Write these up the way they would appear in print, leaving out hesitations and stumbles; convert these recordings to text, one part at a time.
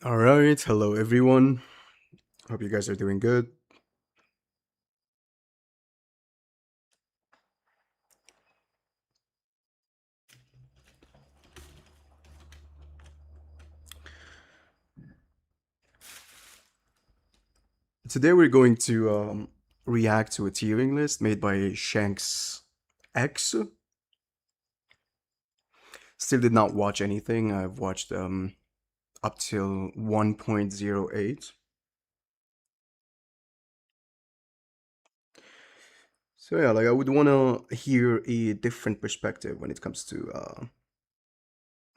All right, hello everyone. Hope you guys are doing good. Today we're going to react to a tiering list made by Shanks X. Still did not watch anything. I've watched up till 1.08. So yeah, like I would want to hear a different perspective when it comes to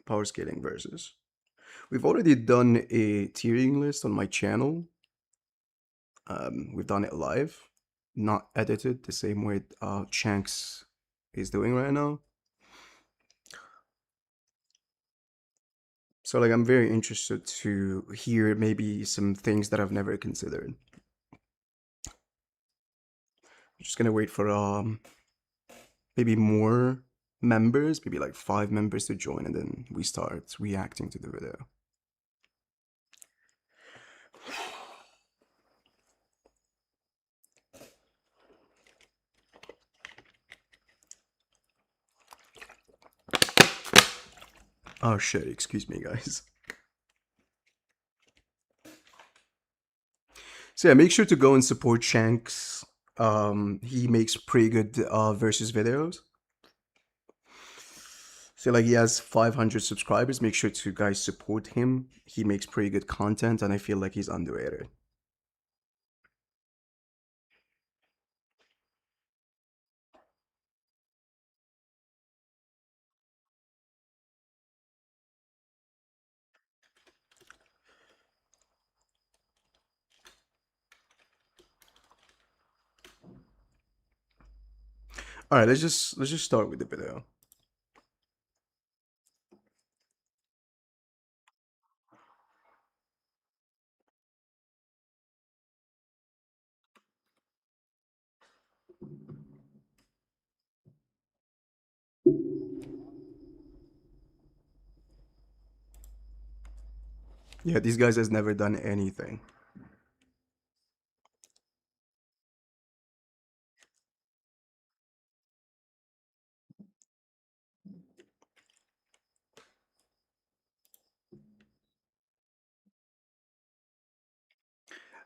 power scaling versus. We've already done a tiering list on my channel. We've done it live, not edited the same way Shanks is doing right now. So like I'm very interested to hear maybe some things that I've never considered. I'm just gonna wait for maybe more members, maybe like 5 members to join, and then we start reacting to the video. Oh shit, excuse me guys. So yeah, make sure to go and support Shanks. He makes pretty good versus videos. So like he has 500 subscribers. Make sure to guys support him. He makes pretty good content, and I feel like he's underrated. All right, let's just start with the video. Yeah, these guys has never done anything.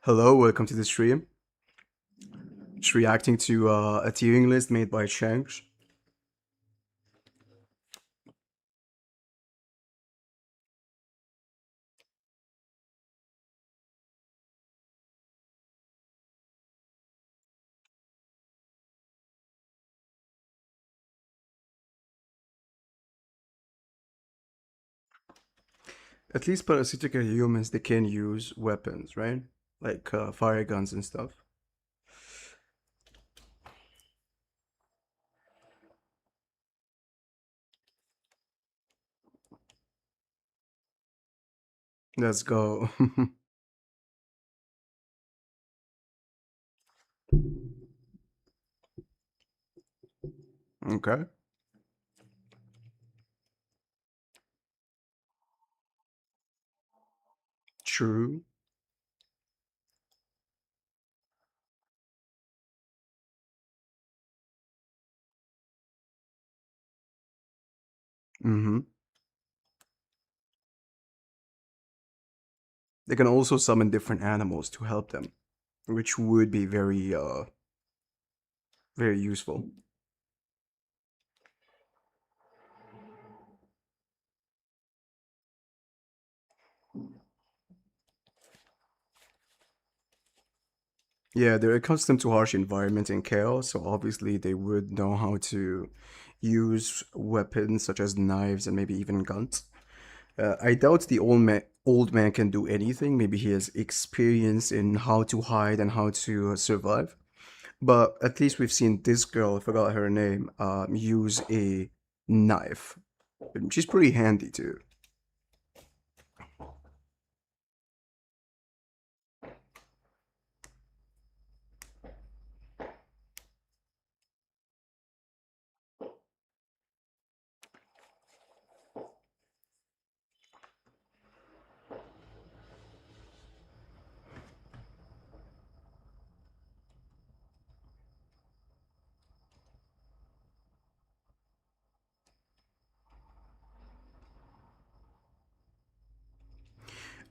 Hello, welcome to the stream. Just reacting to a tiering list made by Shanks. At least parasitical humans, they can use weapons, right? Like fire guns and stuff. Let's go. Okay. True. Mm-hmm. They can also summon different animals to help them, which would be very useful. Yeah, they're accustomed to harsh environment and chaos, so obviously they would know how to use weapons such as knives and maybe even guns. I doubt the old man can do anything. Maybe he has experience in how to hide and how to survive. But at least we've seen this girl, I forgot her name, use a knife. She's pretty handy too.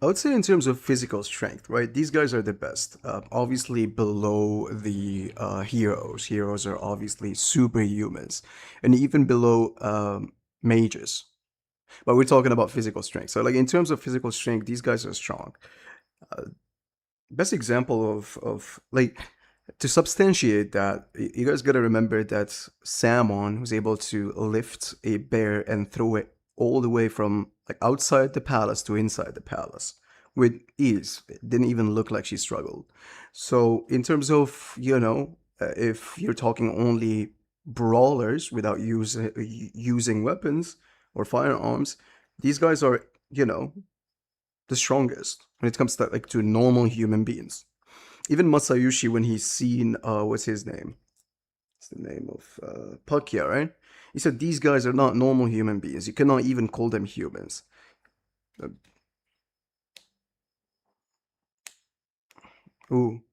I would say in terms of physical strength, right? These guys are the best. Obviously, below the heroes. Heroes are obviously superhumans, and even below mages. But we're talking about physical strength. So, like in terms of physical strength, these guys are strong. Best example of like to substantiate that, you guys got to remember that Samon was able to lift a bear and throw it all the way from like outside the palace to inside the palace with ease. It didn't even look like she struggled. So in terms of, if you're talking only brawlers without using weapons or firearms, these guys are, you know, the strongest when it comes to like to normal human beings. Even Masayushi, when he's seen, what's his name? It's the name of Pakya, right? He said these guys are not normal human beings. You cannot even call them humans. Uh, ooh,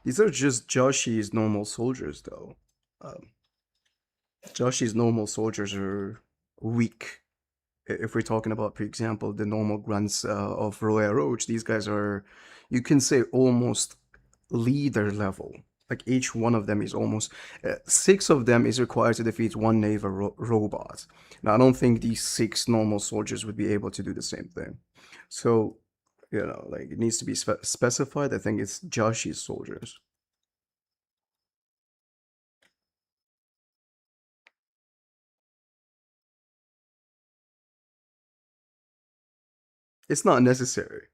these are just Joshi's normal soldiers, though. Um, Joshi's normal soldiers are weak. If we're talking about, for example, the normal grunts of Roya Roach, these guys are, you can say, almost leader level. Like each one of them is almost six of them is required to defeat one naval robot. Now, I don't think these six normal soldiers would be able to do the same thing. So, like it needs to be specified. I think it's Joshi's soldiers. It's not necessary.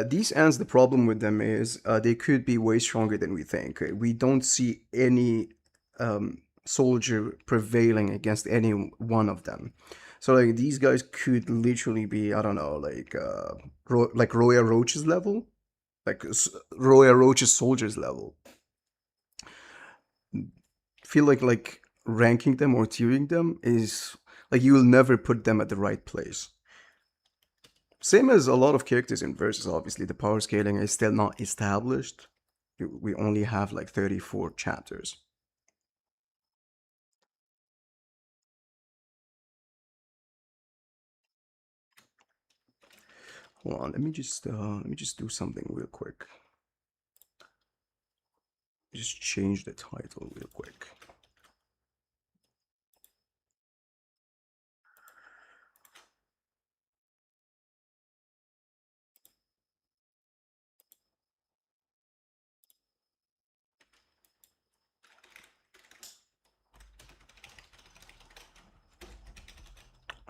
These ants, the problem with them is they could be way stronger than we think. We don't see any soldier prevailing against any one of them. So like these guys could literally be, I don't know, like like Roya Roach's level, like Roya Roach's soldiers level. Feel like ranking them or tiering them is like you will never put them at the right place. Same as a lot of characters in Versus, obviously, the power scaling is still not established. We only have like 34 chapters. Hold on, let me just do something real quick. Just change the title real quick.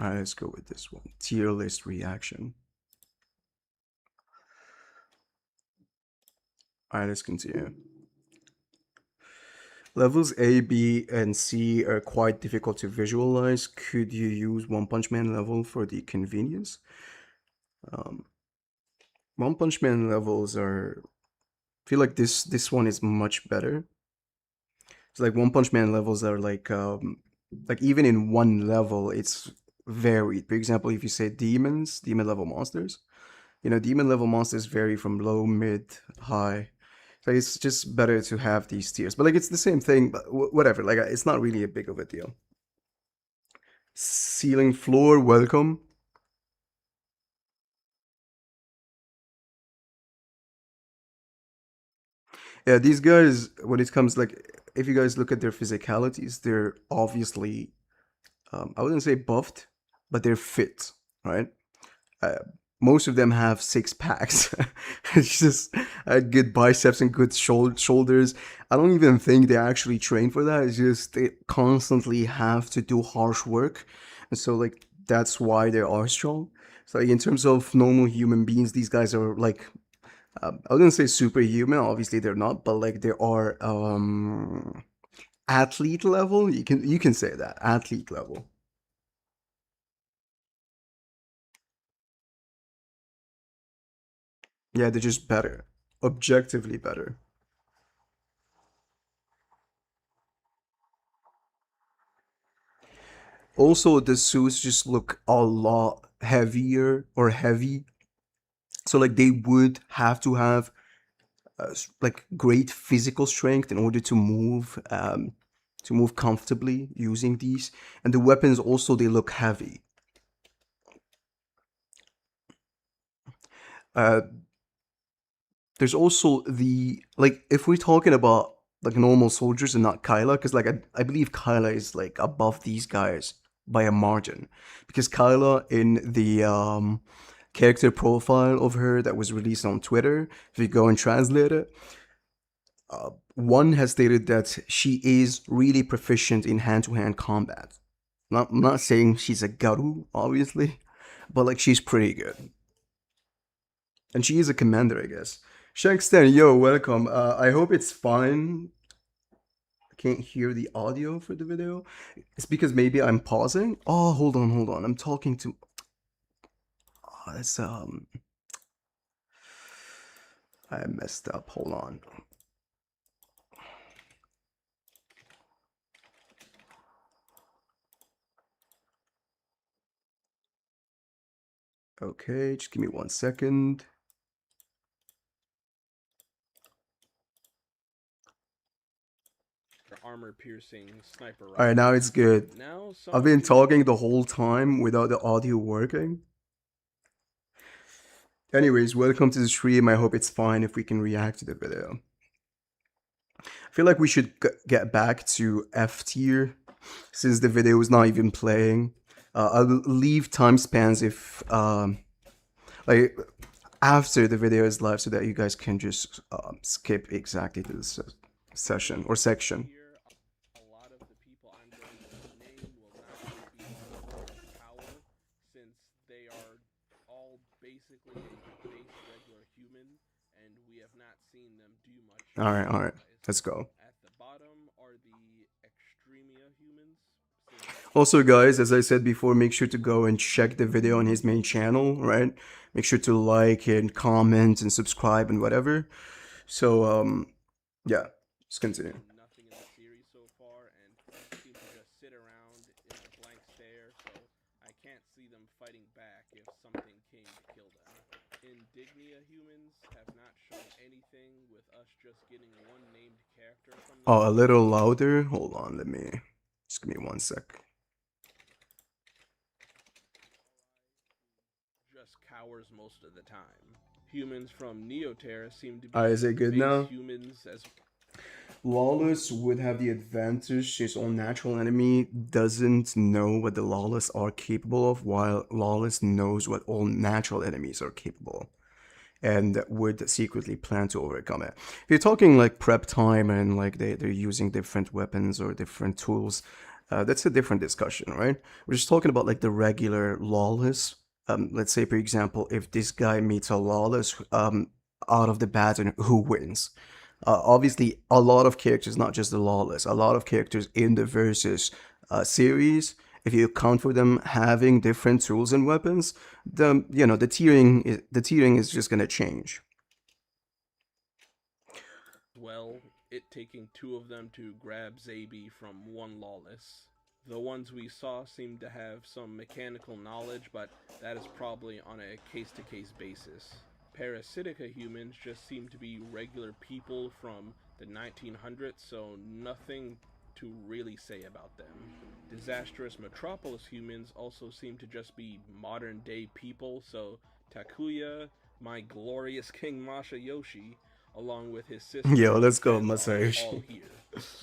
Alright, let's go with this one. Tier list reaction. Alright, let's continue. Levels A, B, and C are quite difficult to visualize. Could you use One Punch Man level for the convenience? Um, One Punch Man levels are, I feel like this one is much better. It's like One Punch Man levels are like even in one level, it's varied. For example, if you say demons, demon level monsters, demon level monsters vary from low, mid, high. So it's just better to have these tiers. But like it's the same thing, but whatever. Like it's not really a big of a deal. Ceiling floor, welcome. Yeah, these guys, when it comes like, if you guys look at their physicalities, they're obviously, I wouldn't say buffed, but they're fit, right? uh, Most of them have six packs. It's just good biceps and good shoulders. I don't even think they actually train for that. It's just they constantly have to do harsh work, and so like that's why they are strong. So like, in terms of normal human beings, these guys are like, I wouldn't say superhuman. Obviously, they're not, but like they are athlete level. You can say that athlete level. Yeah, they're just better. Objectively better. Also, the suits just look a lot heavier or heavy. So like they would have to have like great physical strength in order to move comfortably using these. And the weapons also they look heavy. Uh, there's also the like if we're talking about like normal soldiers and not Kyla, because like I believe Kyla is like above these guys by a margin, because Kyla in the character profile of her that was released on Twitter, if you go and translate it, one has stated that she is really proficient in hand-to-hand combat. Not saying she's a garu, obviously, but like she's pretty good, and she is a commander, I guess. Shanksten, yo, welcome. I hope it's fine. I can't hear the audio for the video. It's because maybe I'm pausing. Oh, hold on. I'm talking to. Oh, that's I messed up. Hold on. Okay, just give me 1 second. Armor piercing sniper rifle. All right, now it's good. Now I've been talking the whole time without the audio working. Anyways, welcome to the stream. I hope it's fine if we can react to the video. I feel like we should get back to F tier since the video is not even playing. I'll leave time spans if like after the video is live so that you guys can just skip exactly to this session or section. A lot of the people I'm going to name will not be power, since they are all basically a base regular human, and we have not seen them do much. All right, let's go. At the bottom are the Extremia humans. Also, guys, as I said before, make sure to go and check the video on his main channel, right? Make sure to like and comment and subscribe and whatever. So, yeah, let's continue. Nothing in the series so far, and seem to just sit around in a blank stare, so I can't see them fighting back if something came to kill them. Indignia humans have not shown anything, with us just getting one named character from them. Oh, a little louder? Hold on, just give me 1 sec. Just cowers most of the time. Humans from Neoterra seem to be Is it good now? humans as Lawless would have the advantage. His own natural enemy doesn't know what the Lawless are capable of, while Lawless knows what all natural enemies are capable and would secretly plan to overcome it. If you're talking like prep time and like they're using different weapons or different tools, that's a different discussion, right? We're just talking about like the regular Lawless. Let's say, for example, if this guy meets a Lawless out of the bat, and who wins? Obviously, a lot of characters, not just the Lawless, a lot of characters in the Versus series, if you account for them having different tools and weapons, the tiering is just gonna change. well, it taking two of them to grab Zabi from one Lawless. The ones we saw seemed to have some mechanical knowledge, but that is probably on a case-to-case basis. Parasitica humans just seem to be regular people from the 1900s, so nothing to really say about them. Disastrous Metropolis humans also seem to just be modern day people, so Takuya, my glorious King Masayoshi, along with his sister. Yo, let's go, all Masayoshi. here.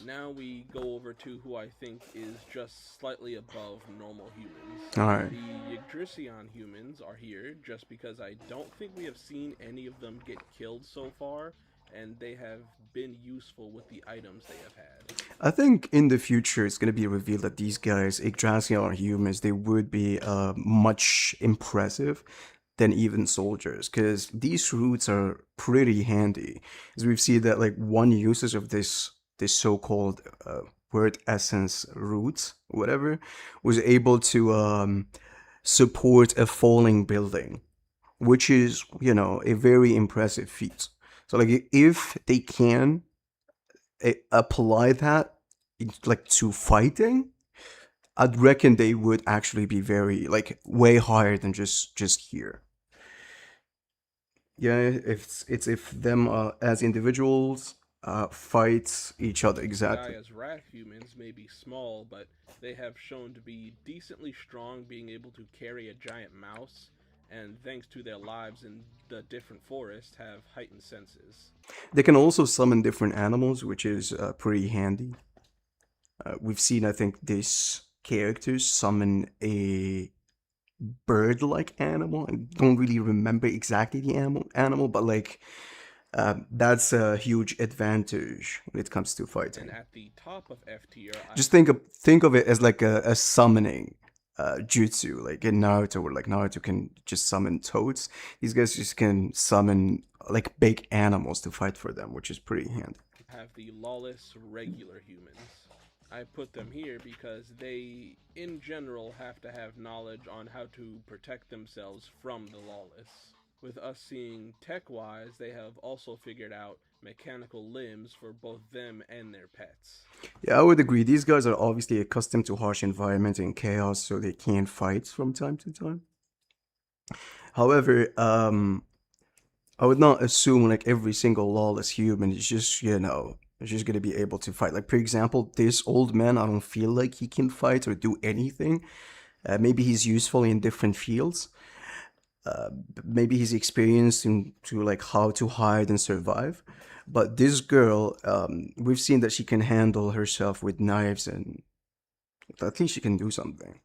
Now we go over to who I think is just slightly above normal humans. Alright. The Yggdrasion humans are here just because I don't think we have seen any of them get killed so far, and they have been useful with the items they have had. I think in the future it's gonna be revealed that these guys, Yggdrasil are humans, they would be much impressive than even soldiers, because these roots are pretty handy. As we've seen that like one usage of this so-called word essence roots, whatever, was able to support a falling building. which is, a very impressive feat. So, like, if they can apply that, like, to fighting, I'd reckon they would actually be very, like, way higher than just here. Yeah, it's if them as individuals fight each other exactly. Gaia's Wrath humans may be small, but they have shown to be decently strong, being able to carry a giant mouse, and thanks to their lives in the different forests, have heightened senses. They can also summon different animals, which is pretty handy. We've seen, I think, this character summon a bird-like animal. I don't really remember exactly the animal, but like that's a huge advantage when it comes to And fighting. at the top of F tier, Just think of it as like a summoning jutsu, like in Naruto, where like Naruto can just summon toads. These guys just can summon like big animals to fight for them, which is pretty handy. have the lawless regular humans. I put them here because they, in general, have to have knowledge on how to protect themselves from the lawless. With us seeing tech wise, they have also figured out mechanical limbs for both them and their pets. Yeah, I would agree. These guys are obviously accustomed to harsh environment and chaos, so they can fight from time to time. However, I would not assume like every single lawless human is just, is just gonna be able to fight. Like, for example, this old man, I don't feel like he can fight or do anything. Maybe he's useful in different fields. Uh, Maybe he's experienced into like how to hide and survive. But this girl, we've seen that she can handle herself with knives, and I think she can do something.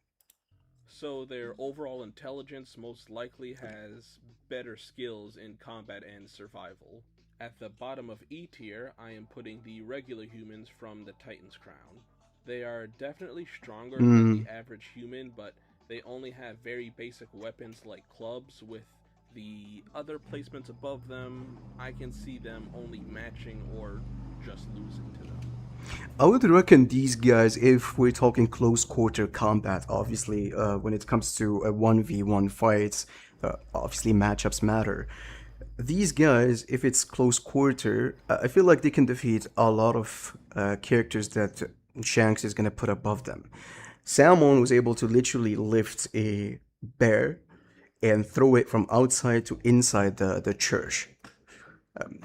So their overall intelligence most likely has better skills in combat and survival. At the bottom of E tier, I am putting the regular humans from the Titan's Crown. They are definitely stronger than Hmm. the average human, but they only have very basic weapons like clubs. With the other placements above them, I can see them only matching or just losing to them. I would reckon these guys, if we're talking close quarter combat, obviously, when it comes to a 1v1 fights, obviously matchups matter. These guys, if it's close quarter, I feel like they can defeat a lot of characters that Shanks is going to put above them. Salmon was able to literally lift a bear and throw it from outside to inside the church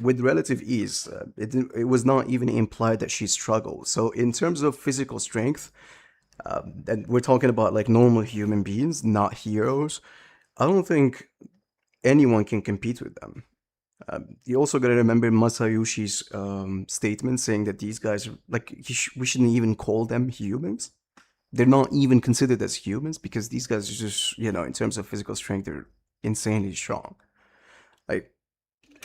with relative ease. It was not even implied that she struggled. So, in terms of physical strength, and we're talking about like normal human beings, not heroes, I don't think anyone can compete with them. You also got to remember Masayoshi's statement saying that these guys are like we shouldn't even call them humans. They're not even considered as humans because these guys are just, in terms of physical strength, they're insanely strong. Like,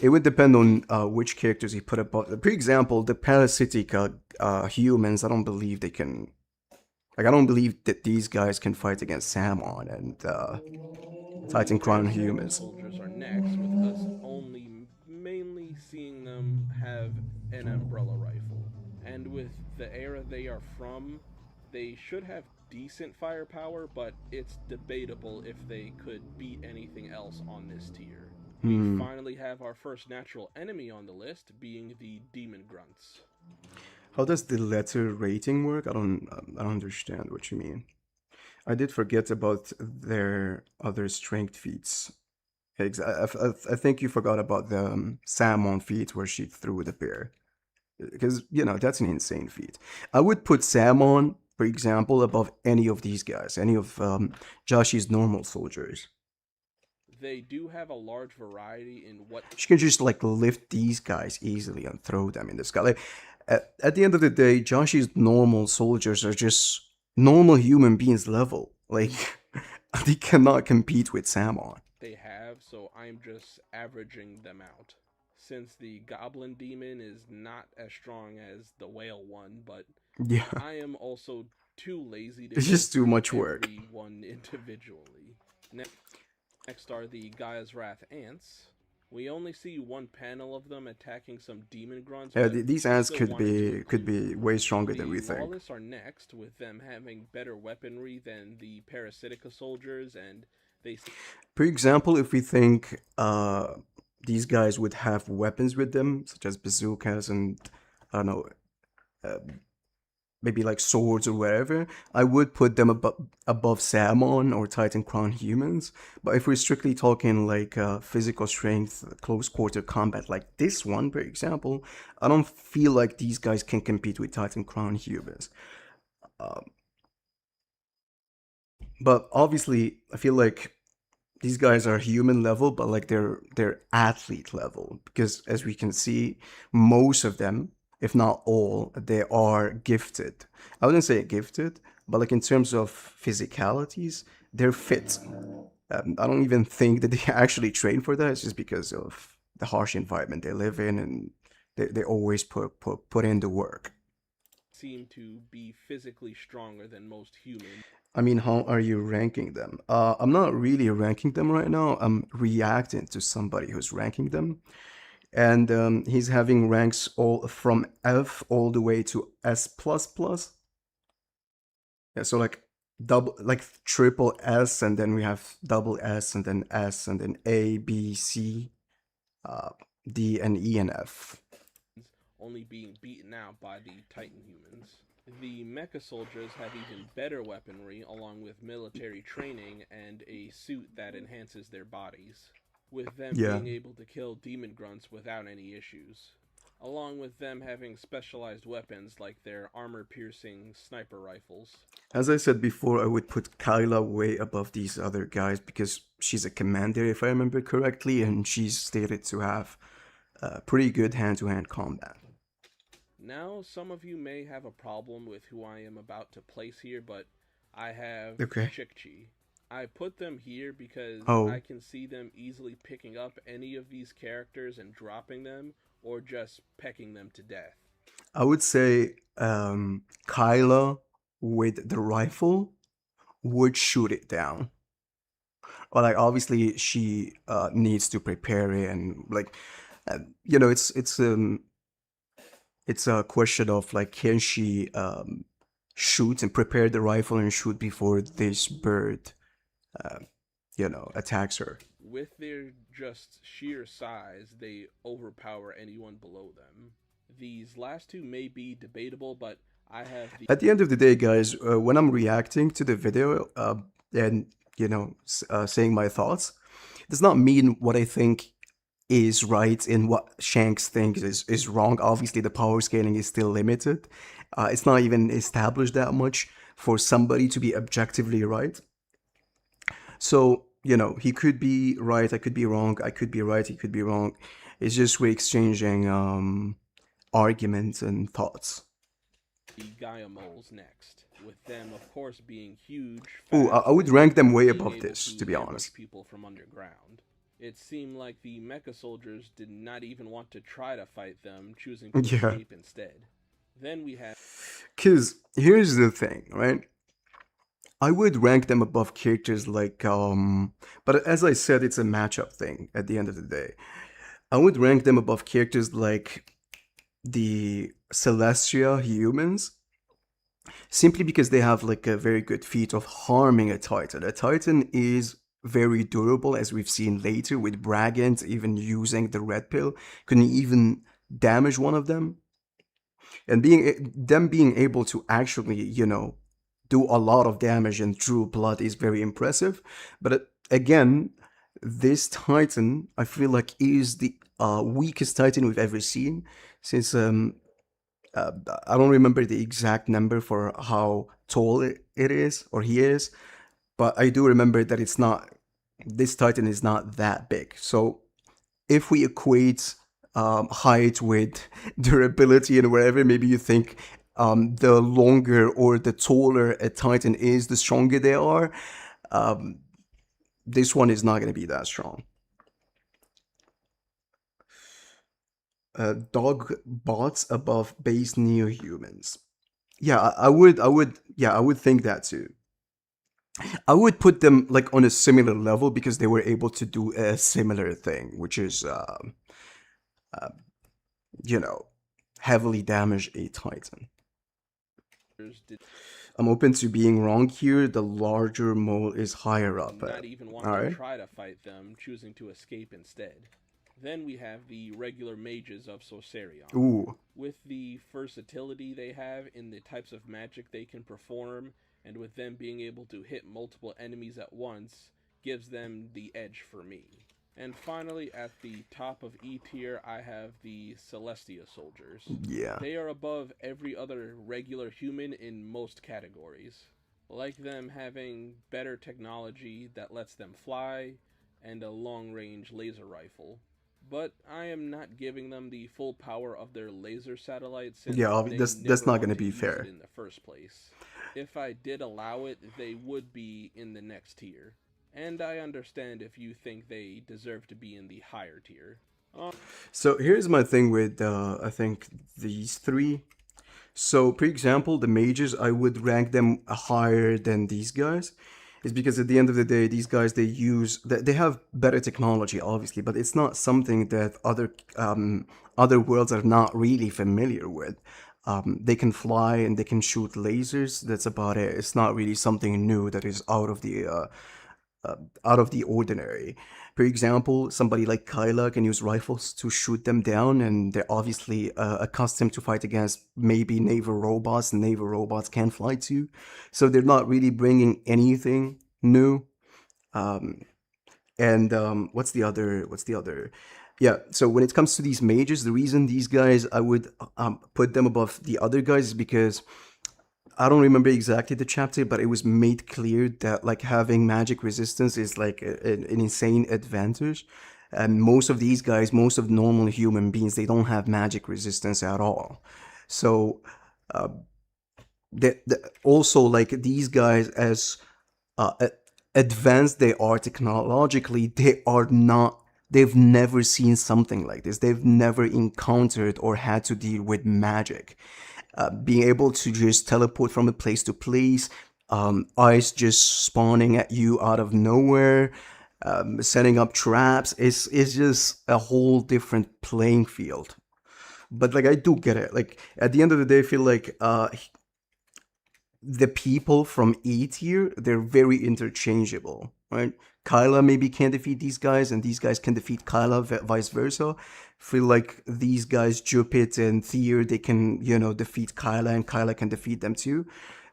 it would depend on which characters you put above. For example, the parasitic humans, I don't believe they can. Like, I don't believe that these guys can fight against Samon and The Titan Crown parasitical humans. soldiers are next, with us only mainly seeing them have an umbrella rifle. And with the era they are from, they should have decent firepower, but it's debatable if they could beat anything else on this tier. We Hmm. finally have our first natural enemy on the list, being the demon grunts. How does the letter rating work? I don't understand what you mean. I did forget about their other strength feats. I think you forgot about the Salmon feat where she threw the bear. Because, that's an insane feat. I would put Salmon, for example, above any of these guys, any of Joshi's normal soldiers. They do have a large variety in what. She can just like lift these guys easily and throw them in the sky. Like, at the end of the day, Joshi's normal soldiers are just normal human beings level. Like, they cannot compete with Salmon. They have, so I'm just averaging them out. Since the goblin demon is not as strong as the whale one, but Yeah, I am also too lazy to it's go just too through much work. every one individually. Next are the Gaia's Wrath ants. We only see one panel of them attacking some demon grunts, but These I ants still wanted to could include be them. way stronger than The we think. Lawless are next, with them having better weaponry than the Parasitica soldiers, and They For example, if we think these guys would have weapons with them, such as bazookas and I don't know, uh, maybe like swords or whatever, I would put them above Salmon or Titan Crown humans. But if we're strictly talking like physical strength, close quarter combat, like this one, for example, I don't feel like these guys can compete with Titan Crown humans. Um, but obviously, I feel like these guys are human level, but like they're athlete level because as we can see, most of them, if not all, they are gifted. I wouldn't say gifted, but like in terms of physicalities, they're fit. I don't even think that they actually train for that. It's just because of the harsh environment they live in, and they always put in the work. seem to be physically stronger than most humans. I mean, how are you ranking them? I'm not really ranking them right now. I'm reacting to somebody who's ranking them, and he's having ranks all from F all the way to S plus plus. Yeah, so like double, like triple S, and then we have double S, and then A, B, C, uh, D, and E, and F. Only being beaten out by the Titan humans. The mecha soldiers have even better weaponry, along with military training and a suit that enhances their bodies, with them Yeah. being able to kill demon grunts without any issues, along with them having specialized weapons like their armor piercing sniper rifles. As I said before, I would put Kyla way above these other guys because she's a commander, if I remember correctly, and she's stated to have pretty good hand-to-hand combat. Now, some of you may have a problem with who I am about to place here, but I have Okay. Chikchi. I put them here because I Oh, can see them easily picking up any of these characters and dropping them, or just pecking them to death. I would say Kyla with the rifle would shoot it down. But like obviously she needs to prepare it and like you know it's a question of like can she shoot and prepare the rifle and shoot before this bird uh, attacks her. With their just sheer size, they overpower anyone below them. These last two may be debatable, but I have the At the end of the day, guys, when I'm reacting to the video and saying my thoughts, it does not mean what I think is right and what Shanks thinks is wrong. Obviously, the power scaling is still limited. It's not even established that much for somebody to be objectively right. So, he could be right, I could be wrong, I could be right, he could be wrong. It's just we're exchanging arguments and thoughts. Gaia moles next, with them, of course, being huge, Oh, I fast, would and rank them way being above able this, to to be ambush honest. people from underground. It seemed like the mecha soldiers did not even want to try to fight them, choosing to Yeah. escape instead. Then we had Because here's the thing, right? I would rank them above characters like, but as I said, it's a matchup thing at the end of the day. I would rank them above characters like the Celestia humans, simply because they have like a very good feat of harming a Titan. A Titan is very durable, as we've seen later with Bragant, even using the red pill, couldn't even damage one of them. And being able to actually, do a lot of damage and drew blood is very impressive. But again, this Titan, I feel like, is the weakest Titan we've ever seen, since uh, I don't remember the exact number for how tall it is or he is, but I do remember that this Titan is not that big. So if we equate height with durability and whatever, maybe you think the longer or the taller a Titan is, the stronger they are. Um, this one is not going to be that strong. Dog bots above base neo humans. Yeah, I would think that too. I would put them like on a similar level because they were able to do a similar thing, which is, uh, you know, heavily damage a Titan. did I'm open to being wrong here. The larger mole is higher up. Not even want All to right. try to fight them, choosing to escape instead. Then we have the regular mages of Sorcerion. Ooh. With the versatility they have in the types of magic they can perform, and with them being able to hit multiple enemies at once, gives them the edge for me. And finally, at the top of E tier, I have the Celestia soldiers. Yeah. They are above every other regular human in most categories, like them having better technology that lets them fly, and a long range laser rifle. But I am not giving them the full power of their laser satellite since Yeah. they That's never not want gonna to be use it fair. in the first place. If I did allow it, they would be in the next tier. And I understand if you think they deserve to be in the higher tier. So here's my thing with I think these three. So, for example, the mages, I would rank them higher than these guys. Is because at the end of the day, these guys they have better technology, obviously, but it's not something that other worlds are not really familiar with. They can fly and they can shoot lasers. That's about it. It's not really something new that is out of the ordinary. For example, somebody like Kyla can use rifles to shoot them down, and they're obviously accustomed to fight against maybe naval robots, and naval robots can fly too. So they're not really bringing anything new. Um, and what's the other? What's the other? Yeah. So when it comes to these mages, the reason these guys I would put them above the other guys is because I don't remember exactly the chapter, but it was made clear that like having magic resistance is like an insane advantage. And most of these guys, most of normal human beings, they don't have magic resistance at all. So also like these guys, as advanced they are technologically, they are not. They've never seen something like this. They've never encountered or had to deal with magic. Being able to just teleport from a place to place, ice just spawning at you out of nowhere, setting up traps is just a whole different playing field. But like I do get it. Like at the end of the day, I feel like the people from E tier, they're very interchangeable, right? Kyla maybe can defeat these guys, and these guys can defeat Kyla, vice versa. Feel like these guys, Jupit and Thier, they can, defeat Kyla, and Kyla can defeat them too.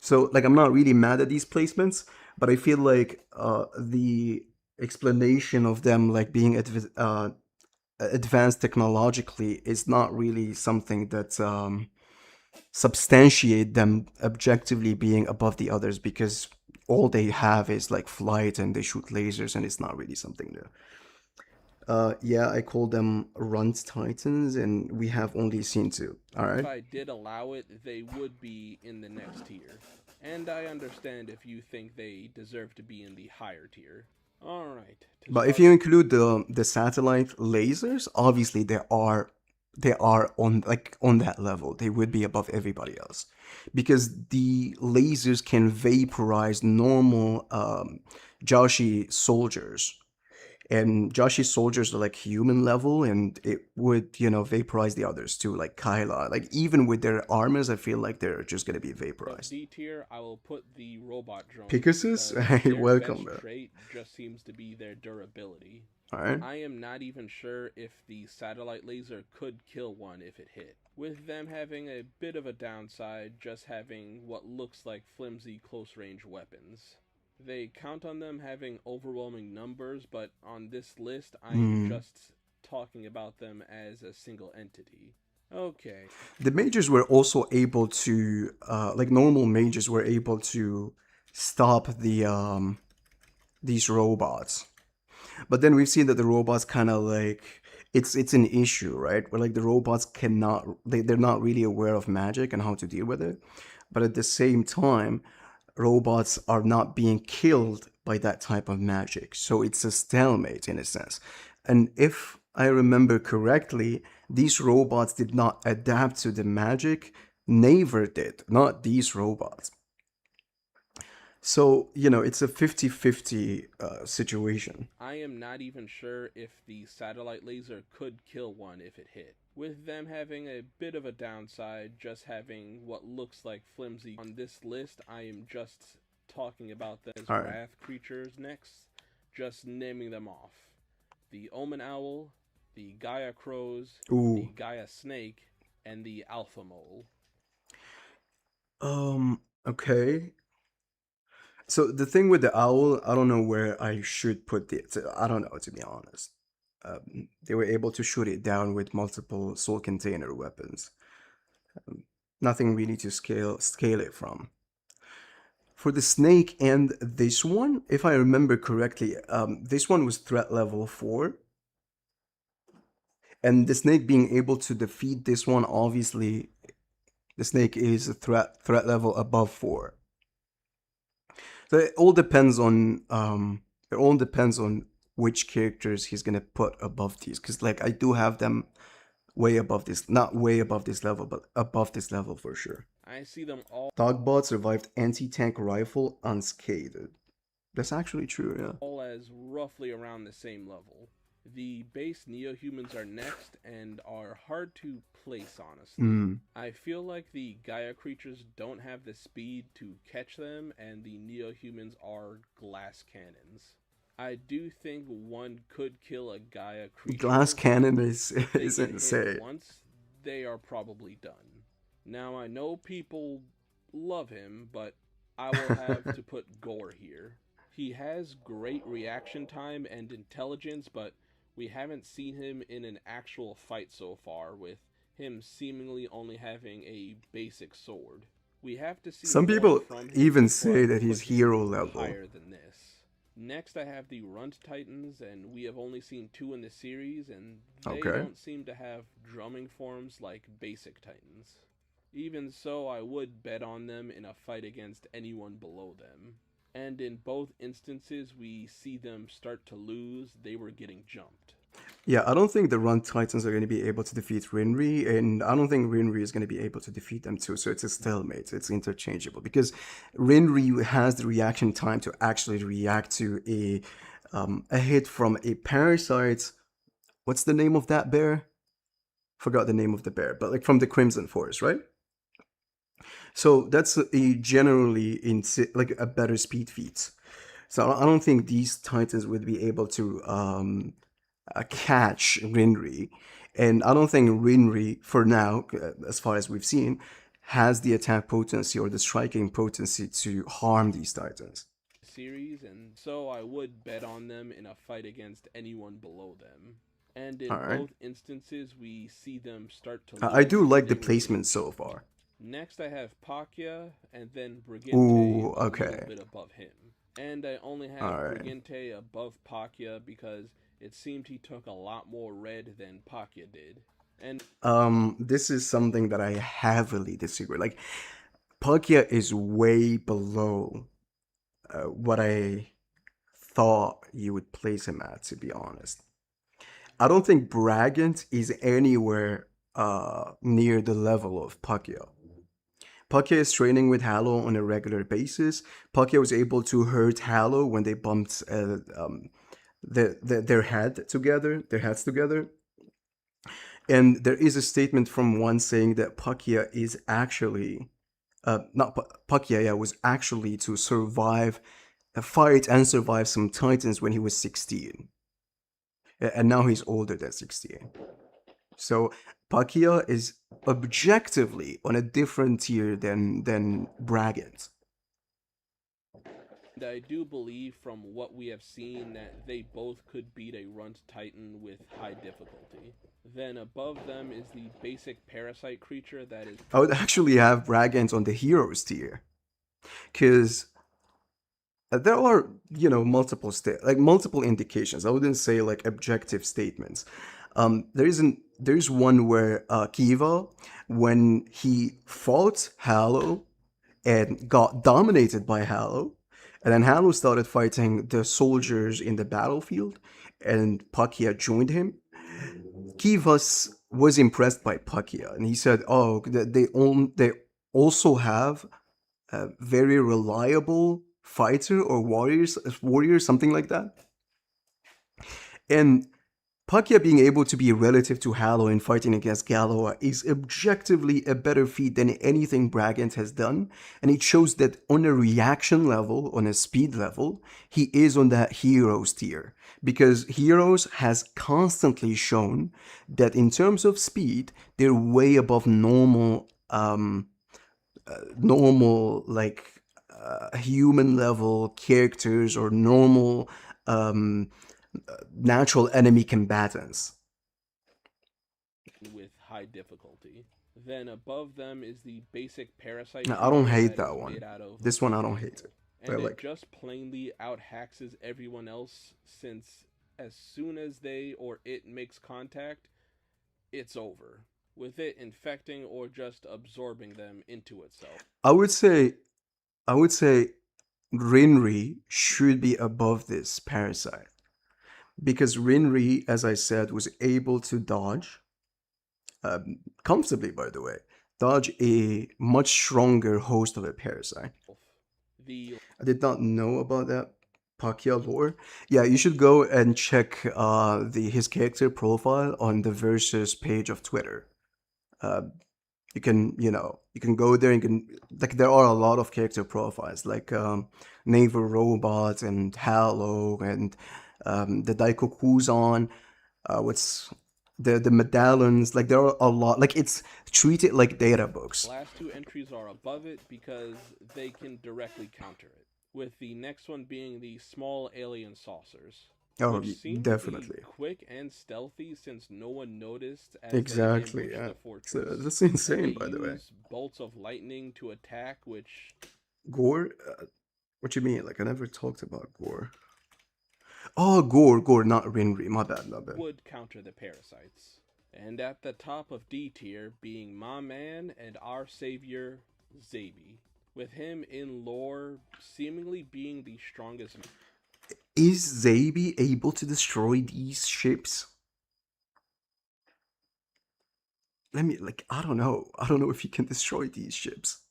So, like, I'm not really mad at these placements, but I feel like the explanation of them, like, being advanced technologically is not really something that substantiate them objectively being above the others because all they have is like flight and they shoot lasers and it's not really something new. Yeah, I call them runt titans and we have only seen two. All If right. I did allow it, they would be in the next tier. And I understand if you think they deserve to be in the higher tier. Alright, to But if start. you include the satellite lasers, obviously they are on that level. They would be above everybody else because the lasers can vaporize normal Joshi soldiers, and Joshi's soldiers are like human level, and it would vaporize the others too, like Kyla. Like even with their armors, I feel like they're just gonna be Above vaporized. D tier, I will put the robot drones Pegasus, because hey, their welcome, best bro. trait just seems to be their durability. All right. I am not even sure if the satellite laser could kill one if it hit, with them having a bit of a downside just having what looks like flimsy close range weapons. They count on them having overwhelming numbers, but on this list I am Hmm. just talking about them as a single entity. Okay, The mages were also able to, like normal mages were able to stop these robots. But then we've seen that the robots kind of like it's an issue, right? Where like the robots cannot they're not really aware of magic and how to deal with it. But at the same time, robots are not being killed by that type of magic. So it's a stalemate in a sense. And if I remember correctly, these robots did not adapt to the magic. Naver did, not these robots. So, it's a 50-50 situation. I am not even sure if the satellite laser could kill one if it hit, with them having a bit of a downside, just having what looks like flimsy. On this list, I am just talking about them as All right. wrath creatures next, just naming them off. The Omen Owl, the Gaia Crows, Ooh. the Gaia Snake, and the Alpha Mole. Okay. So the thing with the owl, I don't know where I should put it. I don't know, to be honest. They were able to shoot it down with multiple soul container weapons. Nothing really to scale it from. For the snake and this one, if I remember correctly, this one was threat level 4. And the snake being able to defeat this one, obviously, the snake is a threat level above 4. So it all depends on which characters he's gonna put above these. Because like I do have them way above this, not way above this level, but above this level for sure. I see them all Dogbot survived anti-tank rifle unscathed. That's actually true, yeah. as roughly around the same level. The base Neo-Humans are next and are hard to place, honestly. Mm. I feel like the Gaia creatures don't have the speed to catch them, and the Neo-Humans are glass cannons. I do think one could kill a Gaia creature. Glass cannon is They is get insane. hit once, they are probably done. Now I know people love him, but I will have to put Gore here. He has great reaction time and intelligence, but we haven't seen him in an actual fight so far, with him seemingly only having a basic sword. We have to see Some more people from him even before say I that he's put him hero level. higher than this. Next, I have the Runt Titans, and we have only seen 2 in the series, and they Okay. don't seem to have drumming forms like basic Titans. Even so, I would bet on them in a fight against anyone below them. And in both instances, we see them start to lose, they were getting jumped. Yeah, I don't think the Run Titans are going to be able to defeat Rinri, and I don't think Rinri is going to be able to defeat them too. So it's a stalemate. It's interchangeable because Rinri has the reaction time to actually react to a hit from a parasite. What's the name of that bear? Forgot the name of the bear, but like from the Crimson Forest, right? So that's a generally like a better speed feat. So I don't think these Titans would be able to catch Rinri. And I don't think Rinri, for now, as far as we've seen, has the attack potency or the striking potency to harm these Titans. Series, and so I would bet on them in a fight against anyone below them. And in All right. both instances, we see them start to lose. I do like the they were placement getting so jumped. far. Next, I have Pakya, and then Brigante Ooh, a okay. little bit above him. And I only have All right. Brigante above Pakya because it seemed he took a lot more red than Pakya did. And This is something that I heavily disagree. Like, Palkia is way below what I thought you would place him at, to be honest. I don't think Bragant is anywhere near the level of Palkia. Palkia is training with Hallow on a regular basis. Palkia was able to hurt Hallow when they bumped their heads together. And there is a statement from one saying that Palkia is actually, was actually to survive a fight and survive some Titans when he was 16. And now he's older than 16. So Palkia is objectively on a different tier than Bragant. And I do believe from what we have seen that they both could beat a Runt Titan with high difficulty. Then above them is the basic parasite creature that is... I would actually have Bragant on the heroes tier. Because there are, multiple indications. I wouldn't say like objective statements. There's one where Kiva, when he fought Hallow and got dominated by Hallow, and then Hallow started fighting the soldiers in the battlefield, and Palkia joined him. Kiva was impressed by Palkia, and he said, "Oh, they also have a very reliable fighter or warrior, something like that." And Palkia being able to be relative to Halo and fighting against Galoa is objectively a better feat than anything Bragant has done, and it shows that on a reaction level, on a speed level, he is on that Heroes tier. Because Heroes has constantly shown that in terms of speed, they're way above normal like human level characters or normal um, natural enemy combatants. with high difficulty. Then above them is the basic parasite Now, I don't hero hate that is that one. made out of This one I don't hate fuel. it. I And it like. just plainly outhaxes everyone else since as soon as they or it makes contact, it's over. With it infecting or just absorbing them into itself. I would say I would say Rinri should be above this parasite because Rinri, as I said, was able to dodge comfortably. By the way, dodge a much stronger host of a parasite. The I did not know about that Palkia lore. Yeah, you should go and check the his character profile on the Versus page of Twitter. Uh, you can go there and you can like there are a lot of character profiles like Naval Robot and Halo and the Daikokuzan. What's the medallions? Like there are a lot. Like it's treated like data books. last two entries are above it because they can directly counter it. With the next one being the small alien saucers, Oh, which seem to be definitely. quick and stealthy since no one noticed as Exactly. they ambush Yeah. the So fortress. that's And insane, they by the way. use bolts of lightning to attack, which Gore? What you mean? Like I never talked about Gore. Oh, Gore, not Rinri. My bad, my bad. would counter the parasites. And at the top of D tier being my man and our savior, Zabi. With him in lore seemingly being the strongest. Is Zabi able to destroy these ships? I don't know. I don't know if he can destroy these ships.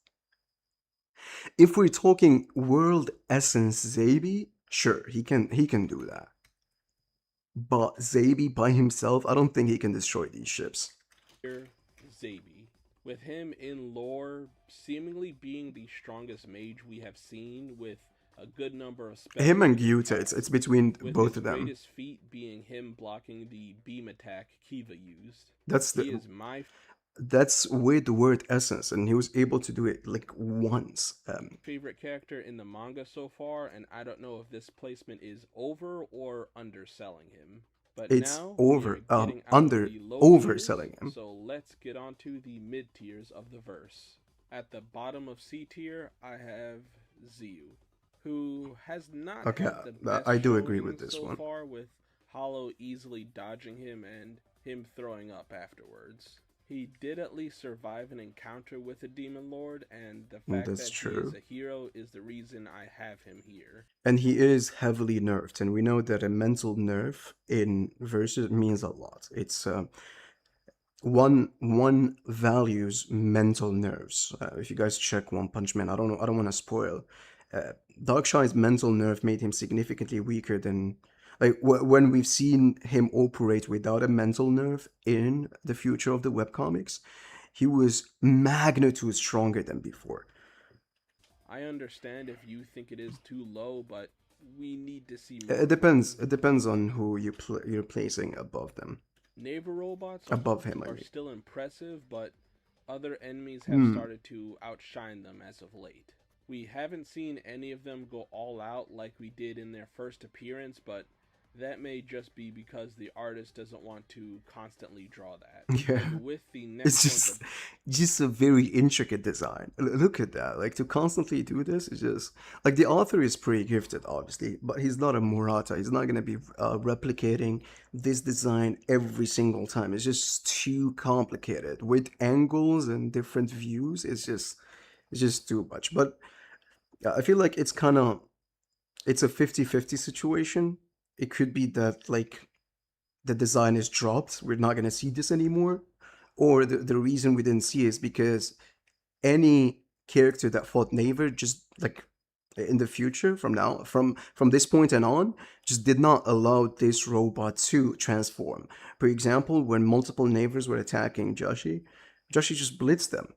If we're talking world essence Zabi, sure, he can do that. But Zabi by himself, I don't think he can destroy these ships. Zabi. With him in lore seemingly being the strongest mage we have seen with a good number of spells. Him and Gyuta, it's between with both his of them. greatest feat being him blocking the beam attack Kiva used. That's He the is my that's with the word essence, and he was able to do it like once. favorite character in the manga so far, and I don't know if this placement is over or underselling him. But It's now over, we are getting out of the low tiers, overselling him. so let's get on to the mid tiers of the verse. At the bottom of C tier, I have Ziyu, who has not Okay, had the best I do agree showing with this so one. far, with Hollow easily dodging him and him throwing up afterwards. He did at least survive an encounter with a demon lord, and the fact That's that true. he is a hero is the reason I have him here. And he is heavily nerfed, and we know that a mental nerf in versus means a lot. It's one values mental nerves. If you guys check One Punch Man, I don't want to spoil. Darkshine's mental nerf made him significantly weaker than like when we've seen him operate without a mental nerf in the future of the webcomics. He was magnitude stronger than before. I understand if you think it is too low, but we need to see more. It depends. It depends on who you're placing above them. Naval robots Above him, I are mean. still impressive, but other enemies have started to outshine them as of late. We haven't seen any of them go all out like we did in their first appearance, but that may just be because the artist doesn't want to constantly draw that. Yeah. And with the next It's one, just a very intricate design. Look at that. Like to constantly do this is just like the author is pretty gifted, obviously, but he's not a Murata. He's not gonna be replicating this design every single time. It's just too complicated with angles and different views. It's just too much. But I feel like it's a 50-50 situation. It could be that like the design is dropped, we're not gonna see this anymore, or the reason we didn't see is because any character that fought Naver just like in the future, from this point and on, just did not allow this robot to transform. For example, when multiple neighbors were attacking Joshi just blitzed them.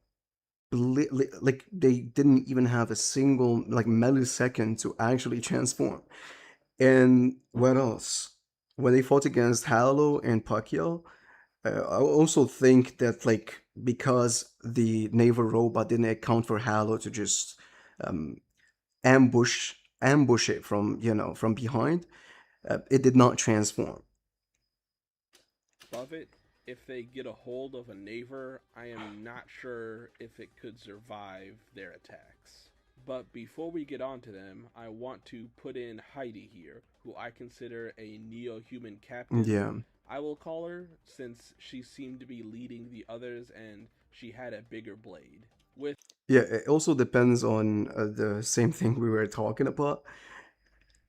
Like they didn't even have a single like millisecond to actually transform. And what else? When they fought against Halo and Pacquiao, I also think that like because the naval robot didn't account for Halo to just um, ambush it from from behind, it did not transform. Above it, if they get a hold of a Naver, I am not sure if it could survive their attacks. But before we get on to them, I want to put in Heidi here, who I consider a neo human captain. Yeah, I will call her, since she seemed to be leading the others and she had a bigger blade. With yeah. It also depends on the same thing we were talking about.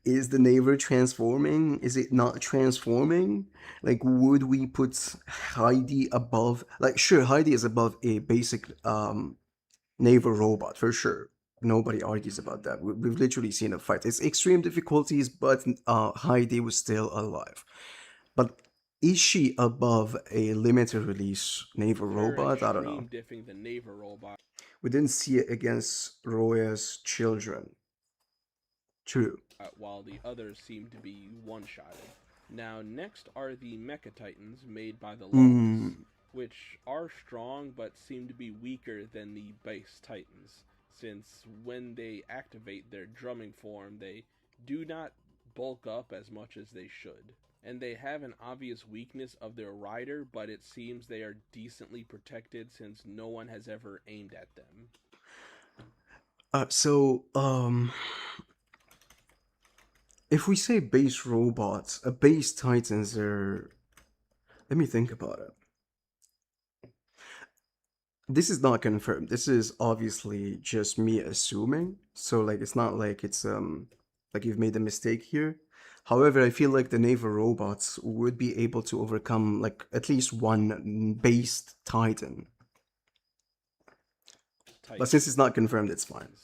Is the neighbor transforming? Is it not transforming? Like, would we put Heidi above? Like, sure, Heidi is above a basic naval robot for sure. Nobody argues about that. We've literally seen a fight. It's extreme difficulties, but Heidi was still alive. But is she above a limited release naval her robot? I don't know. extreme diffing the Naver robot, We didn't see it against Roya's children. True. while the others seem to be one shotted. Now, next are the Mecha Titans made by the Lawless, Mm, which are strong but seem to be weaker than the base Titans, since when they activate their drumming form, they do not bulk up as much as they should. And they have an obvious weakness of their rider, but it seems they are decently protected since no one has ever aimed at them. so, if we say base robots, base titans are. Let me think about it. This is not confirmed. This is obviously just me assuming. So like it's not like it's like you've made a mistake here. However, I feel like the naval robots would be able to overcome like at least one based titan. But since it's not confirmed, it's fine.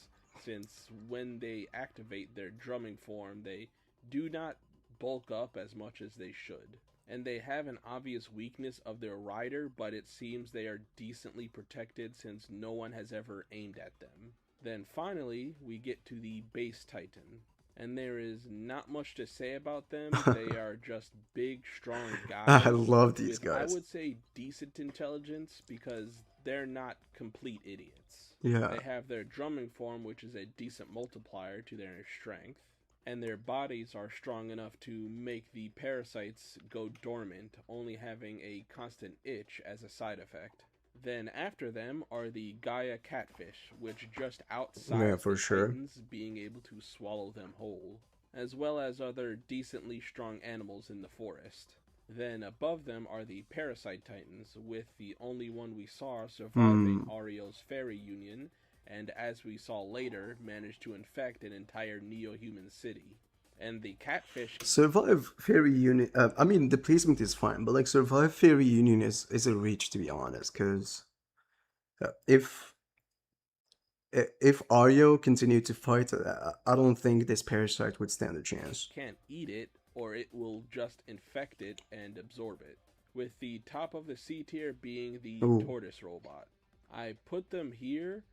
Since when they activate their drumming form, they do not bulk up as much as they should. And they have an obvious weakness of their rider, but it seems they are decently protected since no one has ever aimed at them. Then finally, we get to the base Titan. And there is not much to say about them. They are just big, strong guys. I love these with, I guys. would say, decent intelligence because they're not complete idiots. Yeah. They have their drumming form, which is a decent multiplier to their strength, and their bodies are strong enough to make the parasites go dormant, only having a constant itch as a side effect. Then after them are the Gaia catfish, which just Yeah, outsides for the sure. titans, being able to swallow them whole, as well as other decently strong animals in the forest. Then above them are the parasite titans, with the only one we saw surviving Hmm. Ario's fairy union, and as we saw later, managed to infect an entire neo-human city. And the catfish Survive Fairy Union. I mean, the placement is fine, but like Survive Fairy Union is a reach to be honest. Because if if Aryo continued to fight, I don't think this parasite would stand a chance. can't eat it, or it will just infect it and absorb it. With the top of the C tier being the Oh, tortoise robot. I put them here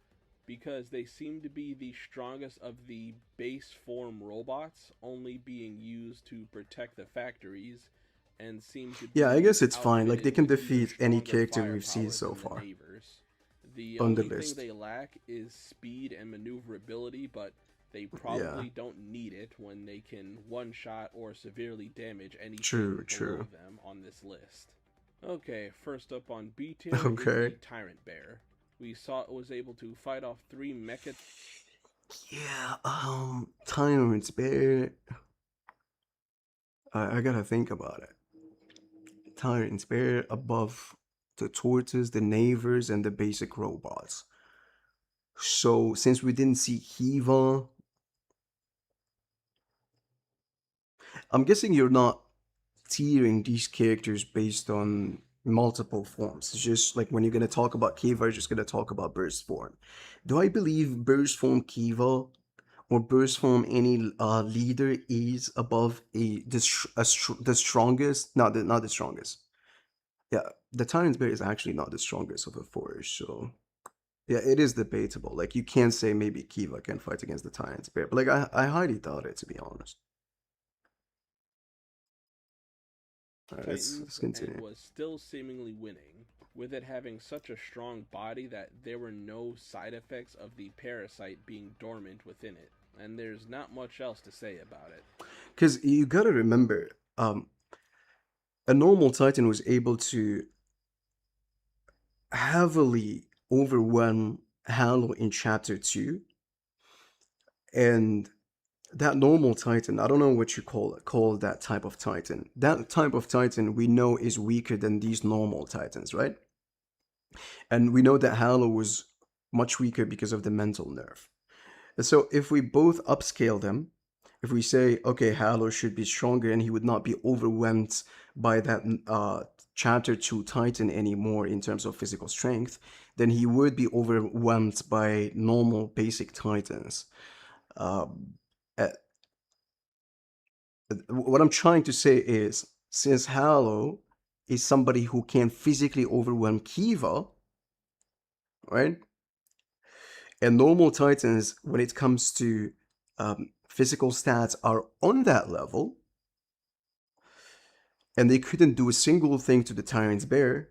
because they seem to be the strongest of the base form robots, only being used to protect the factories, and seem to yeah, I be guess it's fine. Like they outfitted can with even defeat any stronger character we've seen firepower so than the far Navers. The on the only thing list. they lack is speed and maneuverability, but they Yeah, probably don't need it when they can one shot or severely damage true, anything below true. them on this list. Okay, first up on B tier is Okay. the Tyrant Bear. We saw it was able to fight off 3 mecha. Yeah, Tyrant's Bear. I gotta think about it. Tyrant's Bear above the tortoise, the navers, and the basic robots. So since we didn't see Kiva, I'm guessing you're not tiering these characters based on multiple forms. It's just like when you're gonna talk about Kiva, you're just gonna talk about burst form. Do I believe burst form Kiva or burst form any leader is above the strongest, not the strongest. Yeah, the Titans Bear is actually not the strongest of the four, so yeah, it is debatable. Like you can't say maybe Kiva can fight against the Titans Bear, but like I highly doubt it, to be honest. All right, let's Titans and continue. was still seemingly winning, with it having such a strong body that there were no side effects of the parasite being dormant within it. And there's not much else to say about it. Because you gotta remember, a normal Titan was able to heavily overwhelm Halo in chapter 2, and that normal Titan, I don't know what you call that type of Titan. That type of Titan we know is weaker than these normal Titans, right? And we know that Halo was much weaker because of the mental nerf. And so if we both upscale them, if we say, okay, Halo should be stronger and he would not be overwhelmed by that chapter 2 Titan anymore in terms of physical strength, then he would be overwhelmed by normal basic Titans. Uh, uh, what I'm trying to say is, since Halo is somebody who can physically overwhelm Kiva, right? And normal Titans, when it comes to physical stats, are on that level, and they couldn't do a single thing to the Tyrant's Bear.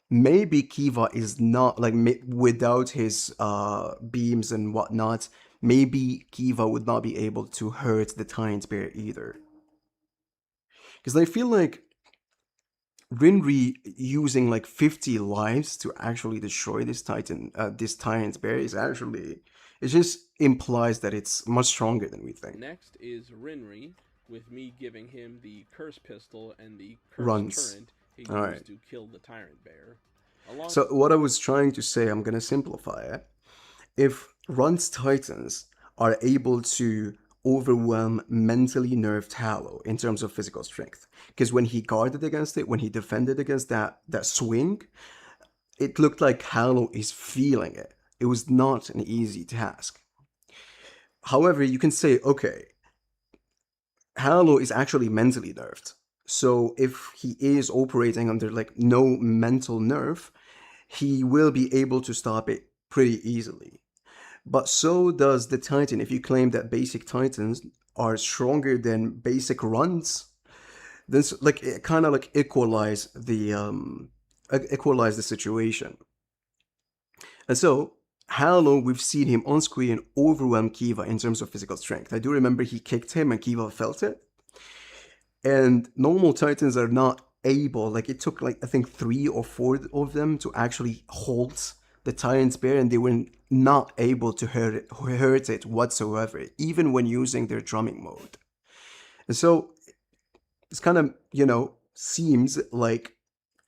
Maybe Kiva is not like without his beams and whatnot. Maybe Kiva would not be able to hurt the Tyrant's Bear either. Because I feel like Rinri using like 50 lives to actually destroy this this Tyrant's Bear is actually, it just implies that it's much stronger than we think. Next is Rinri, with me giving him the curse pistol and the curse Runs. turret he All right. used to kill the tyrant bear. Along So what I was trying to say, I'm gonna simplify it. If Run's Titans are able to overwhelm mentally nerfed Halo in terms of physical strength, because when he guarded against it, when he defended against that swing, it looked like Halo is feeling it. It was not an easy task. However, you can say, okay, Halo is actually mentally nerfed. So if he is operating under like no mental nerf, he will be able to stop it pretty easily. But so does the Titan. If you claim that basic Titans are stronger than basic runs, then like it kind of like equalize the situation. And so Halo, we've seen him on screen overwhelm Kiva in terms of physical strength. I do remember he kicked him and Kiva felt it. And normal Titans are not able, like it took like I think 3 or 4 of them to actually halt the Tyrant's Bear, and they were not able to hurt it whatsoever, even when using their drumming mode. And so it's kind of, seems like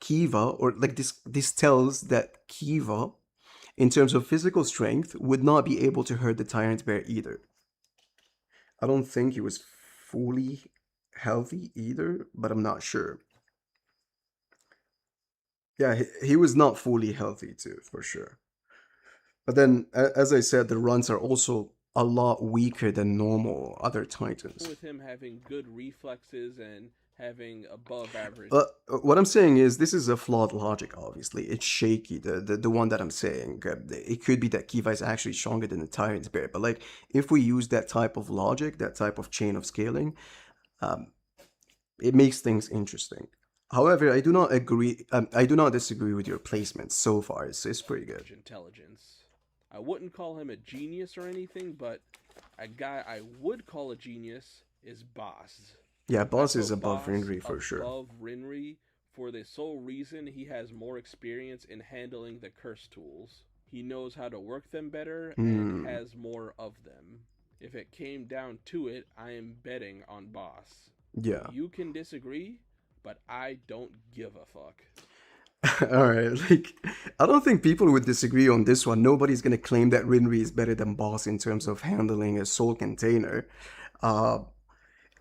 Kiva, or like this tells that Kiva, in terms of physical strength, would not be able to hurt the Tyrant's Bear either. I don't think he was fully healthy either, but I'm not sure. Yeah, he was not fully healthy too, for sure. But then, as I said, the runs are also a lot weaker than normal other Titans. with him having good reflexes and having above average. What I'm saying is, this is a flawed logic, obviously. It's shaky, the one that I'm saying. It could be that Kiva is actually stronger than the Tyrant's Bear, but like, if we use that type of logic, that type of chain of scaling, it makes things interesting. However, I do not agree. I do not disagree with your placement so far. It's pretty good. Intelligence. I wouldn't call him a genius or anything, but a guy I would call a genius is Boss. Yeah, Boss I is put above Boss Rinri for sure. above Rinri for the sole reason he has more experience in handling the curse tools. He knows how to work them better and has more of them. If it came down to it, I am betting on Boss. Yeah. You can disagree, but I don't give a fuck. All right, like I don't think people would disagree on this one. Nobody's gonna claim that Rinri is better than Boss in terms of handling a soul container, uh,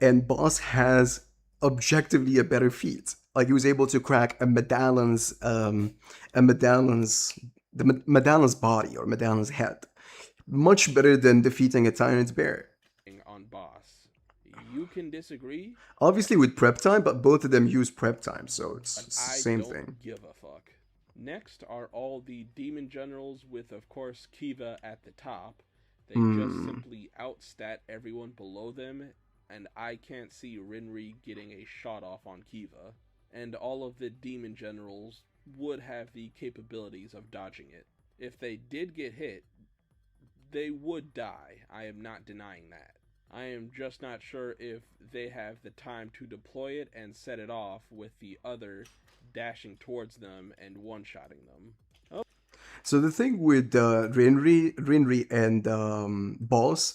and Boss has objectively a better feat. Like he was able to crack a medallion's body or medallion's head. Much better than defeating a Tyrant Bear. On boss. You can disagree, Obviously with prep time, but both of them use prep time, so but it's the I same don't thing. give a fuck. Next are all the demon generals with, of course, Kiva at the top. They just Hmm. simply outstat everyone below them, and I can't see Rinri getting a shot off on Kiva. And all of the demon generals would have the capabilities of dodging it. If they did get hit, they would die. I am not denying that. I am just not sure if they have the time to deploy it and set it off with the other dashing towards them and one-shotting them. Oh, So the thing with Rinri and Boss,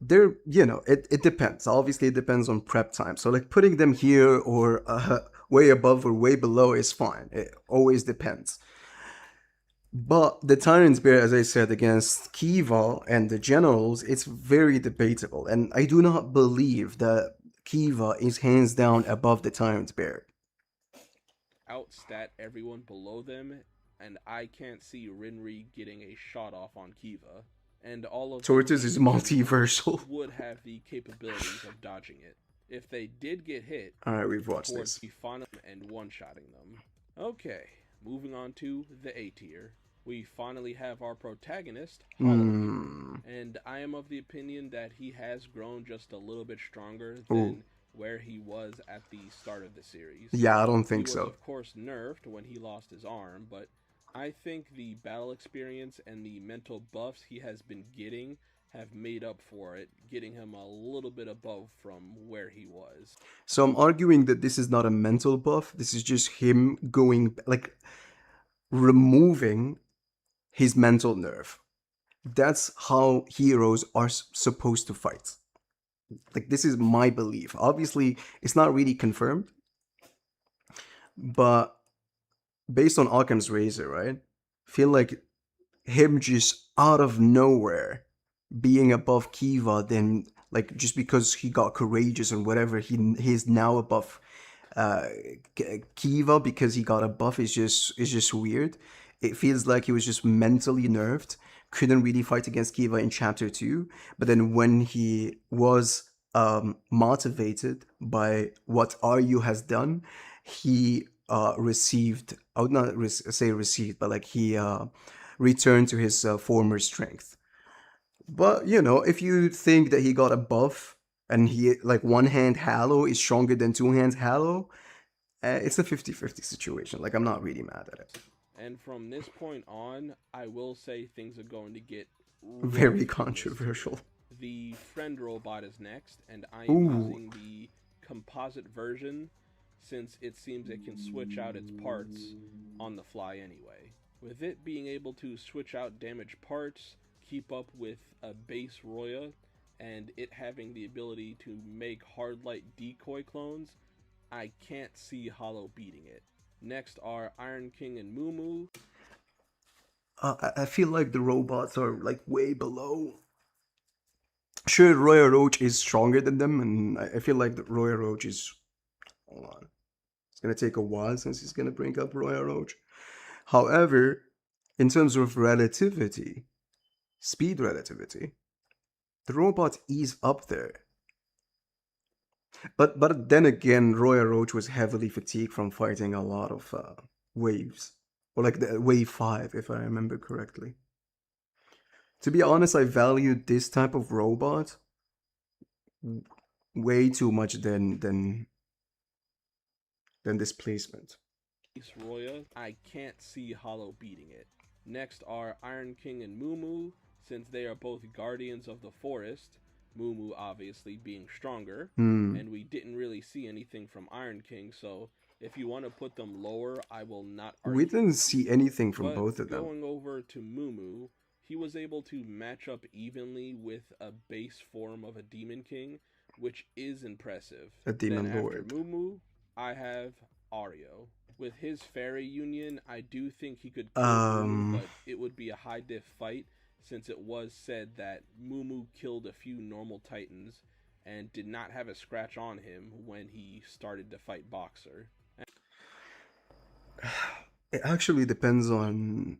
they're, it depends. Obviously, it depends on prep time. So like putting them here or way above or way below is fine. It always depends. But the Tyrant's Bear, as I said, against Kiva and the generals, it's very debatable. And I do not believe that Kiva is hands down above the Tyrant's Bear. outstat everyone below them, and I can't see Rinri getting a shot off on Kiva. And all of the Tortoise is demon generals multiversal. would have the capabilities of dodging it. If they did get hit, Alright, we've of watched course, this. be fun and one-shotting them. Okay, moving on to the A tier. We finally have our protagonist, Holloway, Hmm. and I am of the opinion that he has grown just a little bit stronger Oh, than where he was at the start of the series. yeah, I don't He think was, so. of course, nerfed when he lost his arm, but I think the battle experience and the mental buffs he has been getting have made up for it, getting him a little bit above from where he was. So I'm arguing that this is not a mental buff. This is just him going, like, removing his mental nerve. That's how heroes are supposed to fight. Like, this is my belief. Obviously, it's not really confirmed, but based on Occam's razor, right? Feel like him just out of nowhere being above Kiva, then like just because he got courageous and whatever, he's now above uh Kiva because he got a buff is just weird. It feels like he was just mentally nerfed, couldn't really fight against Kiva in chapter 2, but then when he was motivated by what Aryu has done, he received, I would not say received, but like he returned to his former strength. But if you think that he got a buff and he like one hand Hallow is stronger than two hands Hallow, it's a 50-50 situation. Like I'm not really mad at it. And from this point on, I will say things are going to get rough Very in this tier. controversial. The friend robot is next, and I am Ooh. using the composite version since it seems it can switch out its parts on the fly anyway. With it being able to switch out damaged parts, keep up with a base Roya, and it having the ability to make hard light decoy clones, I can't see Hollow beating it. Next are Iron King and Mumu. I feel like the robots are like way below. Sure, Royal Roach is stronger than them, and I feel like the Royal Roach is. Hold on. It's gonna take a while since he's gonna bring up Royal Roach. However, in terms of relativity, speed relativity, the robot is up there. But then again, Royal Roach was heavily fatigued from fighting a lot of waves, or like the wave 5, if I remember correctly. To be honest, I valued this type of robot way too much than displacement. Roya, I can't see Hollow beating it. Next are Iron King and Mumu, since they are both guardians of the forest, Mumu obviously being stronger, Hmm. and we didn't really see anything from Iron King, so if you want to put them lower, I will not We argue. didn't see anything from But both of them. going over to Mumu, he was able to match up evenly with a base form of a Demon King, which is impressive. A Then demon after lord. Mumu, I have Ario. With his fairy union, I do think he could kill Mumu, Um, but it would be a high diff fight since it was said that Mumu killed a few normal titans and did not have a scratch on him when he started to fight Boxer. it actually depends on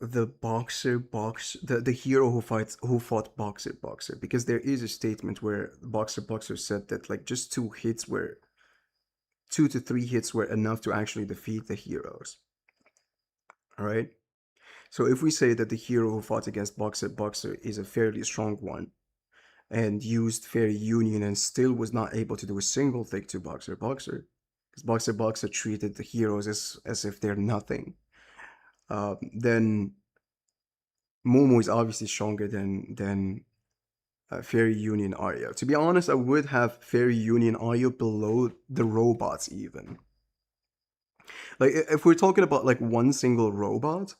the hero who fought Boxer, because there is a statement where Boxer said that like just 2 to 3 hits were enough to actually defeat the heroes. All right. So if we say that the hero who fought against Boxer is a fairly strong one and used Fairy Union and still was not able to do a single thing to Boxer, because Boxer treated the heroes as if they're nothing, then Momo is obviously stronger than Fairy Union Ario. To be honest, I would have Fairy Union Ario below the robots even. Like if we're talking about like one single robot,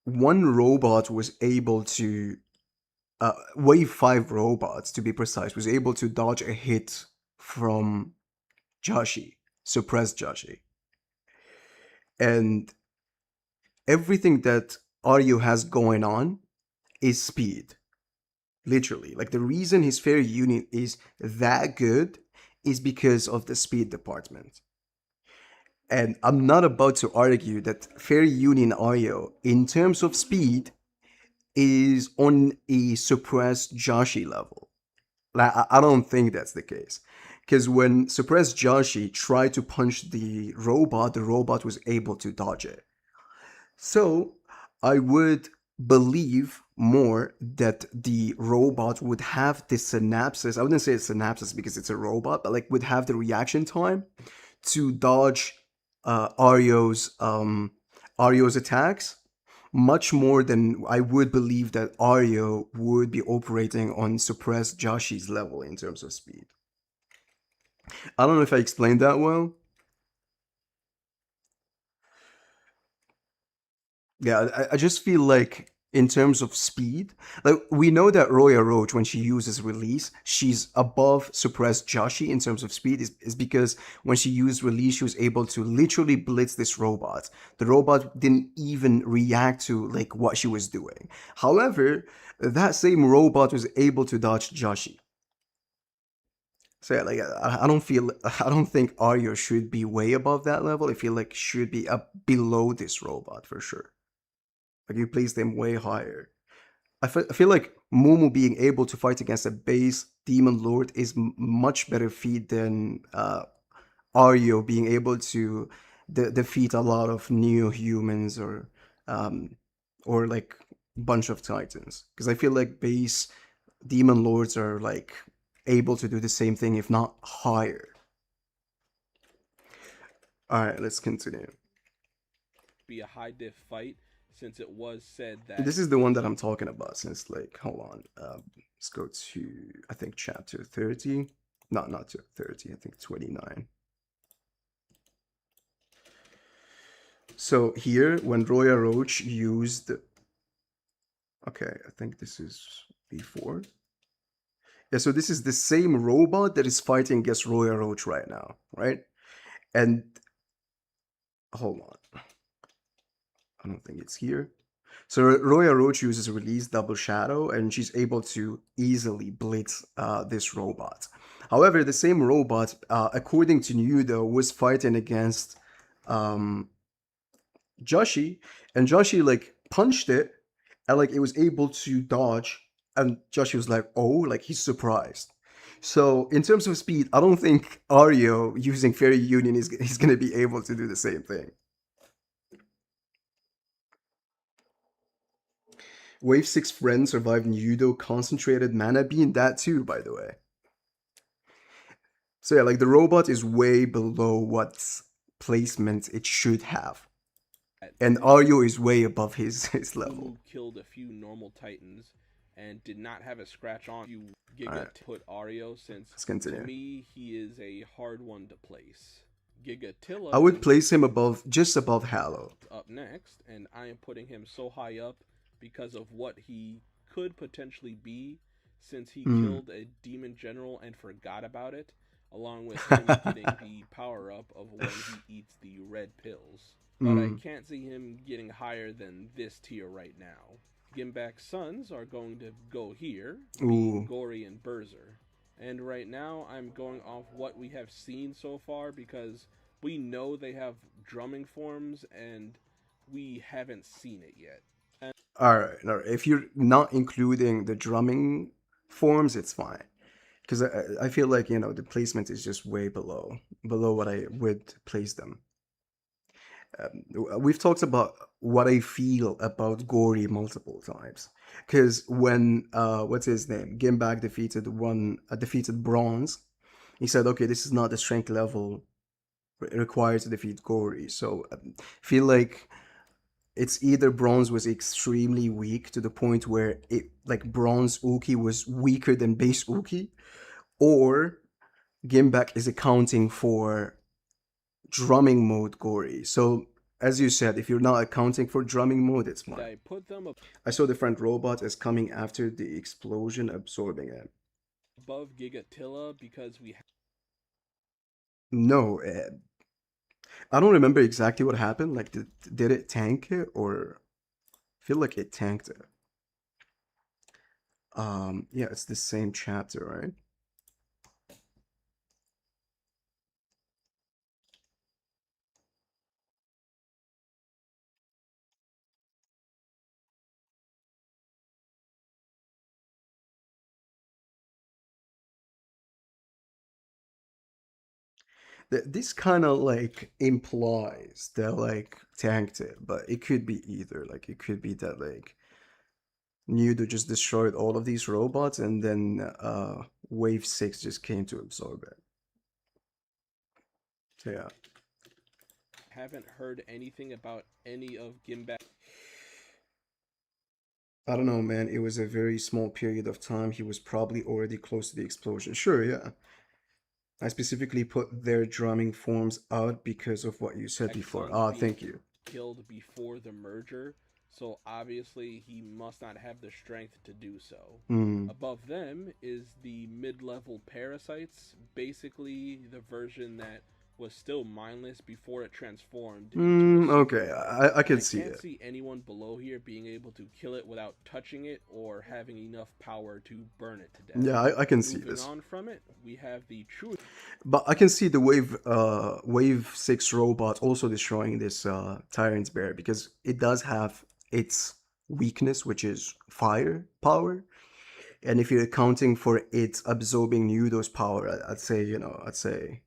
one robot was able to wave 5 robots to be precise was able to dodge a hit from Joshi, suppress Joshi. And everything that Ario has going on is speed. Literally. Like the reason his Fairy Union is that good is because of the speed department. And I'm not about to argue that Fairy Union Ario, in terms of speed, is on a suppressed Joshi level. Like, I don't think that's the case. Because when suppressed Joshi tried to punch the robot was able to dodge it. So I would believe more that the robot would have the synapses. I wouldn't say it's synapses because it's a robot, but like would have the reaction time to dodge Ario's attacks much more than I would believe that Ario would be operating on suppressed Joshi's level in terms of speed. I don't know if I explained that well. Yeah, I just feel like in terms of speed, like we know that Roya Roach, when she uses release, she's above suppressed Joshi in terms of speed, is because when she used release, she was able to literally blitz this robot. The robot didn't even react to like what she was doing. However, that same robot was able to dodge Joshi. So yeah, like I don't think Arya should be way above that level. I feel like should be up below this robot for sure. Like you place them way higher. I feel like Mumu being able to fight against a base demon lord is much better feat than Aryo being able to defeat a lot of neo humans um, or like bunch of titans. Because I feel like base demon lords are like able to do the same thing, if not higher. All right, let's continue. Be a high diff fight since it was said that This is the one that I'm talking about since like hold on. Let's go to I think chapter 30. Not to 30, I think 29. So here when Roya Roach used okay, I think this is before. Yeah, so this is the same robot that is fighting against Roya Roach right now, right? And hold on. I don't think it's here. So Roya Roach uses release double shadow and she's able to easily blitz this robot. However, the same robot, according to Nudo, was fighting against um, Joshi, and Joshi like punched it, and like it was able to dodge, and Joshi was like, "Oh," like he's surprised. So in terms of speed, I don't think Ario using Fairy Union is going to be able to do the same thing. Wave 6 Friend survived Nudo concentrated mana bean, that too, by the way. So yeah, like the robot is way below what placement it should have. And Ario is way above his level. Mumu killed a few normal titans and did not have a scratch on you Giga Alright. to put Ario since Let's continue. to me he is a hard one to place. Gigatilla I would place him just above Hallow. up next, and I am putting him so high up because of what he could potentially be since he killed a demon general and forgot about it, along with him getting the power up of when he eats the red pills. But I can't see him getting higher than this tier right now. Gimbak's sons are going to go here, being Gory and Berzer. And right now, I'm going off what we have seen so far because we know they have drumming forms and we haven't seen it yet. And All right, all right. If you're not including the drumming forms, it's fine. Because I feel like, the placement is just way below what I would place them. We've talked about what I feel about Gory multiple times. Because when what's his name, Gimbak defeated Bronze, he said, okay, this is not the strength level required to defeat Gory. So feel like it's either Bronze was extremely weak to the point where it like Bronze Uki was weaker than base Uki, or Gimbak is accounting for drumming mode Gory. So as you said, if you're not accounting for drumming mode, it's fine. I put them I saw the front robot as coming after the explosion, absorbing it. above Gigatilla because we No, I don't remember exactly what happened. Like, did it tank it, or I feel like it tanked it. Yeah, it's the same chapter, right? This kind of like implies that like tanked it, but it could be either. Like, it could be that like Nudo just destroyed all of these robots, and then Wave 6 just came to absorb it. So yeah. haven't heard anything about any of Gimbak. I don't know, man. It was a very small period of time. He was probably already close to the explosion. Sure, yeah. I specifically put their drumming forms out because of what you said before. Exxon's Ah, being thank you. killed before the merger, so obviously he must not have the strength to do so. Hmm. Above them is the mid-level parasites, basically the version that was still mindless before it transformed into a Okay, superhero. I And can I see can't it. see anyone below here being able to kill it without touching it or having enough power to burn it to death. Yeah, I can see Moving this. on from it, we have the true But I can see the Wave 6 robot also destroying this Tyrant's Bear, because it does have its weakness, which is fire power. And if you're accounting for it absorbing Nudo's power, I'd say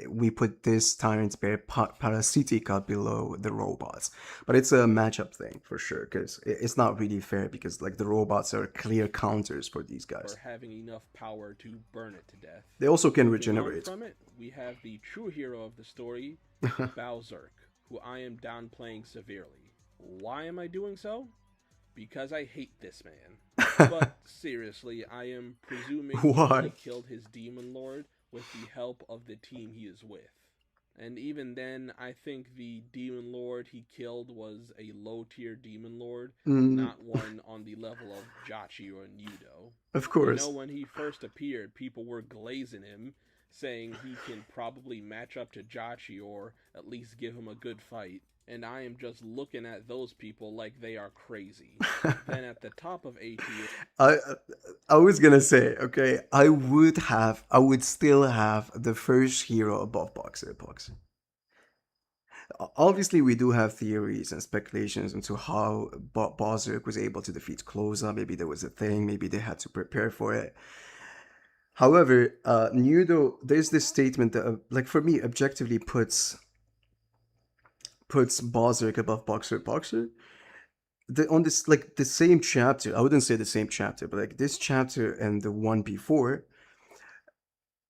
we put this Tyrant's Bear Parasitica below the robots. But it's a matchup thing for sure, because it's not really fair, because like the robots are clear counters for these or guys. having enough power to burn it to death. They also can Moving on regenerate. from it, we have the true hero of the story, Balzerk, who I am downplaying severely. Why am I doing so? Because I hate this man. But seriously, I am presuming he Why? only killed his demon lord with the help of the team he is with. And even then, I think the demon lord he killed was a low tier demon lord, Mm, not one on the level of Jachi or Nudo. of You course. know, when he first appeared, people were glazing him, saying he can probably match up to Jachi or at least give him a good fight. And I am just looking at those people like they are crazy. Then at the top of A tier, I I was gonna say, okay, I would still have the first hero above Boxer. Obviously, we do have theories and speculations into how Bozark was able to defeat Cloza. Maybe there was a thing. Maybe they had to prepare for it. However, Nudo, there's this statement that, like for me, objectively puts Bozark above Boxer. On this, like the same chapter, I wouldn't say the same chapter, but like this chapter and the one before,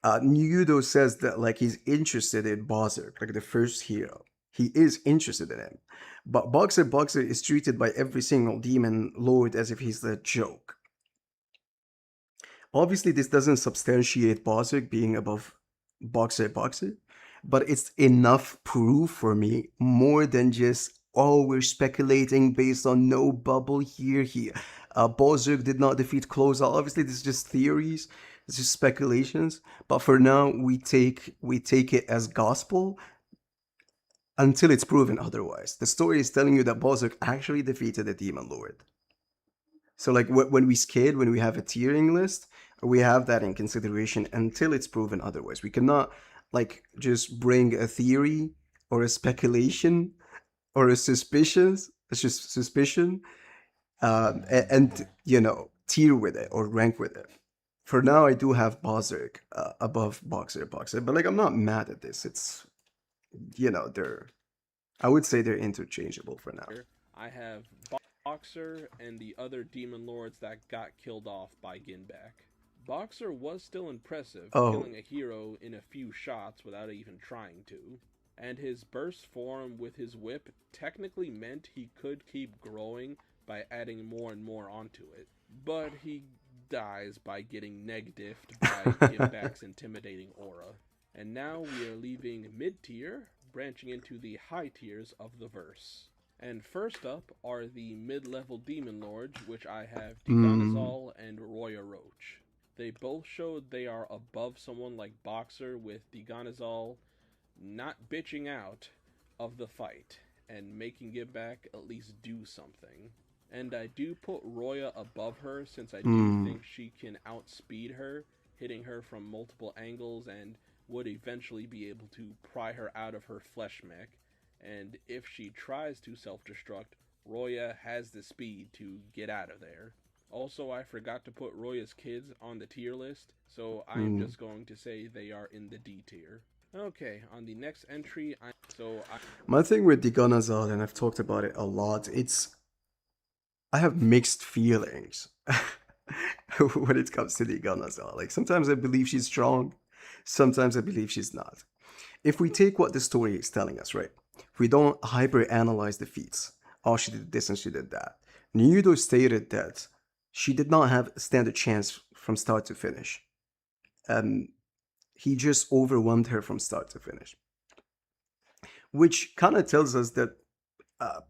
Nudo says that like he's interested in Bozark, like the first hero. He is interested in him. But Boxer is treated by every single demon lord as if he's the joke. Obviously, this doesn't substantiate Bozark being above Boxer, but it's enough proof for me, more than just, oh, we're speculating based on no bubble here. Bozark did not defeat Cloza. Obviously, this is just theories, it's just speculations. But for now, we take it as gospel until it's proven otherwise. The story is telling you that Bozark actually defeated the Demon Lord. So like when we scale, when we have a tiering list, we have that in consideration until it's proven otherwise. We cannot like just bring a theory or a speculation or a suspicion, and tier with it or rank with it. For now, I do have Berserk above Boxer, but like I'm not mad at this. It's they're I would say they're interchangeable for now. I have Boxer and the other demon lords that got killed off by Ginbak. Boxer was still impressive, Oh, killing a hero in a few shots without even trying to. And his burst form with his whip technically meant he could keep growing by adding more and more onto it. But he dies by getting neg-diffed by Gimbak's intimidating aura. And now we are leaving mid-tier, branching into the high tiers of the verse. And first up are the mid-level demon lords, which I have mm, Digonazal and Roya Roach. They both showed they are above someone like Boxer, with Digonazal not bitching out of the fight and making Gimbak at least do something. And I do put Roya above her since I do mm, think she can outspeed her, hitting her from multiple angles, and would eventually be able to pry her out of her flesh mech. And if she tries to self destruct, Roya has the speed to get out of there. Also, I forgot to put Roya's kids on the tier list, so I am mm. just going to say they are in the D tier. Okay, on the next entry, I My thing with Digonazal, and I've talked about it a lot, I have mixed feelings when it comes to Digonazal. Like sometimes I believe she's strong, sometimes I believe she's not. If we take what the story is telling us, right? If we don't hyper analyze the feats, oh, she did this and she did that. Nyudo stated that she did not have stand a chance from start to finish. Um, he just overwhelmed her from start to finish, which kind of tells us that uh,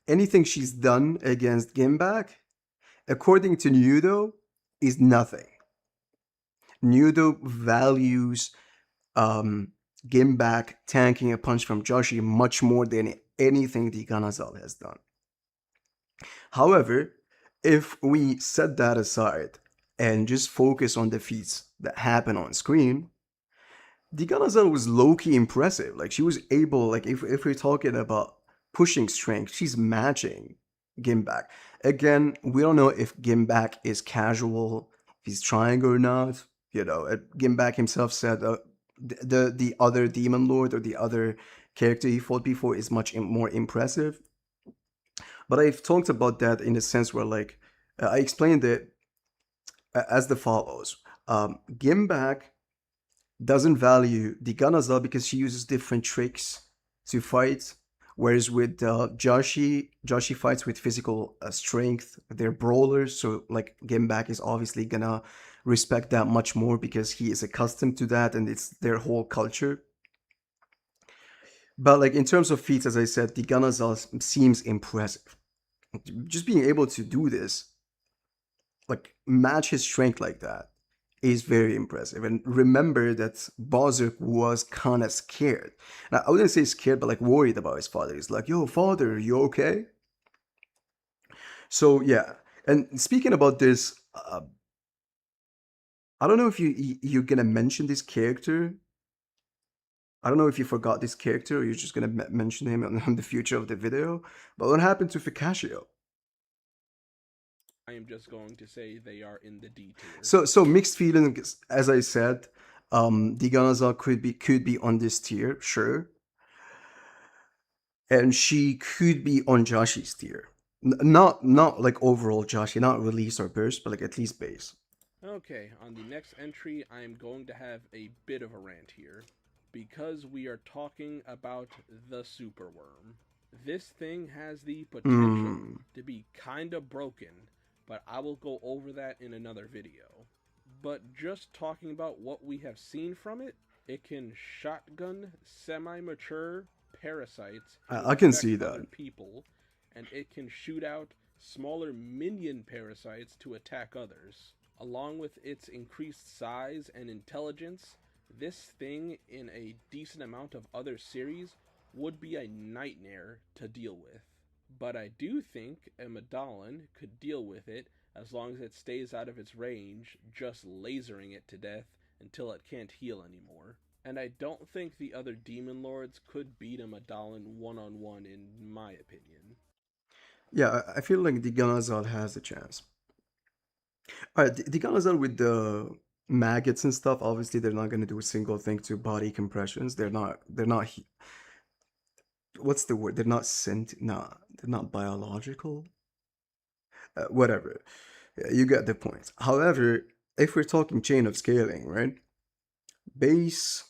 anything she's done against Gimbak, according to Nyudo, is nothing. Nyudo values um, Gimbak tanking a punch from Joshi much more than anything the Ganazal has done. However, if we set that aside and just focus on the feats that happen on screen, the Ganazal was low-key impressive. Like she was able, like if we're talking about pushing strength, she's matching Gimbak. Again, we don't know if Gimbak is casual, if he's trying or not. Gimbak himself said the other demon lord or the other character he fought before is much more impressive. But I've talked about that in a sense where like I explained it as the follows. Gimbak doesn't value the Ganazal because she uses different tricks to fight. Whereas with Joshi fights with physical strength. They're brawlers, so like Gimbak is obviously gonna respect that much more because he is accustomed to that and it's their whole culture. But like in terms of feats, as I said, the Ganazal seems impressive. Just being able to do this, like match his strength like that, is very impressive. And remember that Bozuk was kind of scared. Now, I wouldn't say scared, but like worried about his father. He's like, yo, father, you okay? So, yeah. And speaking about this, I don't know if you're gonna mention this character. I don't know if you forgot this character or you're just gonna mention him on the future of the video. But what happened to Ficaccio? am just going to say they are in the D tier. So mixed feelings, as I said. Diganazal could be on this tier, sure, and she could be on Joshi's tier. Not like overall Joshi, not release or burst, but like at least base. Okay, on the next entry, I am going to have a bit of a rant here, because we are talking about the Superworm. This thing has the potential Hmm. to be kinda broken, but I will go over that in another video. But just talking about what we have seen from it, it can shotgun semi-mature parasites to I can infect see other that. people, and it can shoot out smaller minion parasites to attack others. Along with its increased size and intelligence, this thing in a decent amount of other series would be a nightmare to deal with. But I do think a Medallion could deal with it as long as it stays out of its range, just lasering it to death until it can't heal anymore. And I don't think the other demon lords could beat a Madalin one on one, in my opinion. Yeah, I feel like the Ganazal has a chance. All right, the Ganazal with the maggots and stuff. Obviously, they're not gonna do a single thing to body compressions. They're not. They're not. What's the word? They're not sent. Nah, they're not biological. Whatever. Yeah, you get the point. However, if we're talking chain of scaling, right? Base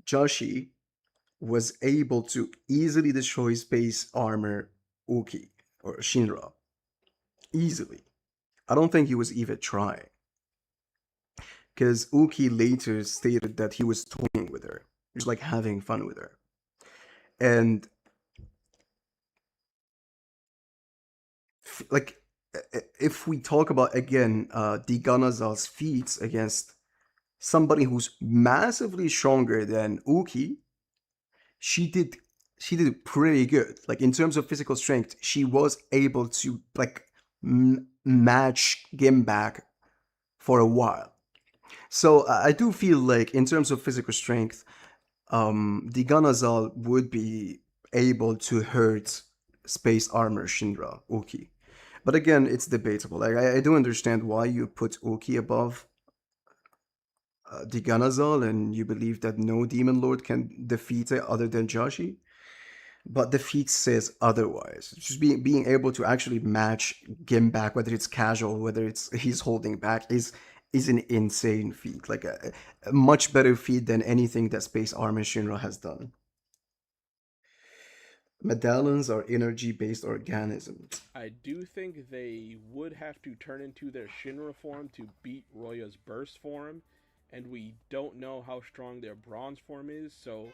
Joshi was able to easily destroy space armor Uki or Shinra. Easily. I don't think he was even trying. Because Uki later stated that he was toying with her. He was like having fun with her. And like if we talk about again Diganazal's feats against somebody who's massively stronger than Uki, she did she did pretty good. Like in terms of physical strength, she was able to like match Gimbak for a while. So I do feel like in terms of physical strength, the Ganazal would be able to hurt Space Armor Shinra Uki. But again, it's debatable. Like I do understand why you put Uki above the Ganazal, and you believe that no Demon Lord can defeat it other than Joshi. But the feat says otherwise. Just being able to actually match Gimbak, whether it's casual, whether it's he's holding back, is an insane feat. Like a much better feat than anything that Space Armor Shinra has done. Medallions are energy-based organisms. I do think they would have to turn into their Shinra form to beat Roya's burst form, and we don't know how strong their bronze form is, so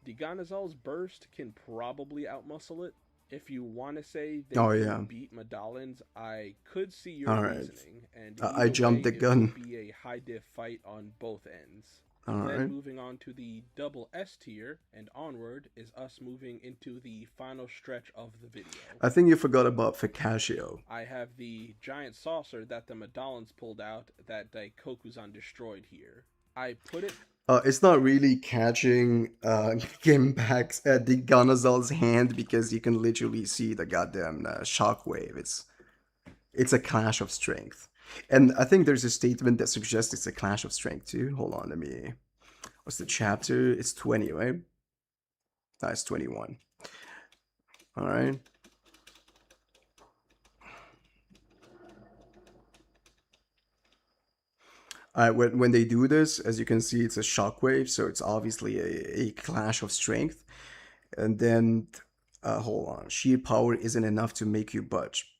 Diganazal's burst can probably outmuscle it. If you want to say they Oh could yeah. beat Medallins, I could see your All right. reasoning, and I either jumped way, the it would gun. be a high diff fight on both ends. All Then right. moving on to the double S tier and onward is us moving into the final stretch of the video. I think you forgot about Ficaccio. I have the giant saucer that the Madallins pulled out that Daikokuzan destroyed here. I put it. It's not really catching Gimbak's the Ganazal's hand because you can literally see the goddamn shockwave. It's a clash of strength. And I think there's a statement that suggests it's a clash of strength too. Hold on, let me. What's the chapter? It's 20, right? No, it's 21. All right. When they do this, as you can see, it's a shockwave, so it's obviously a clash of strength. And then, hold on, sheer power isn't enough to make you budge.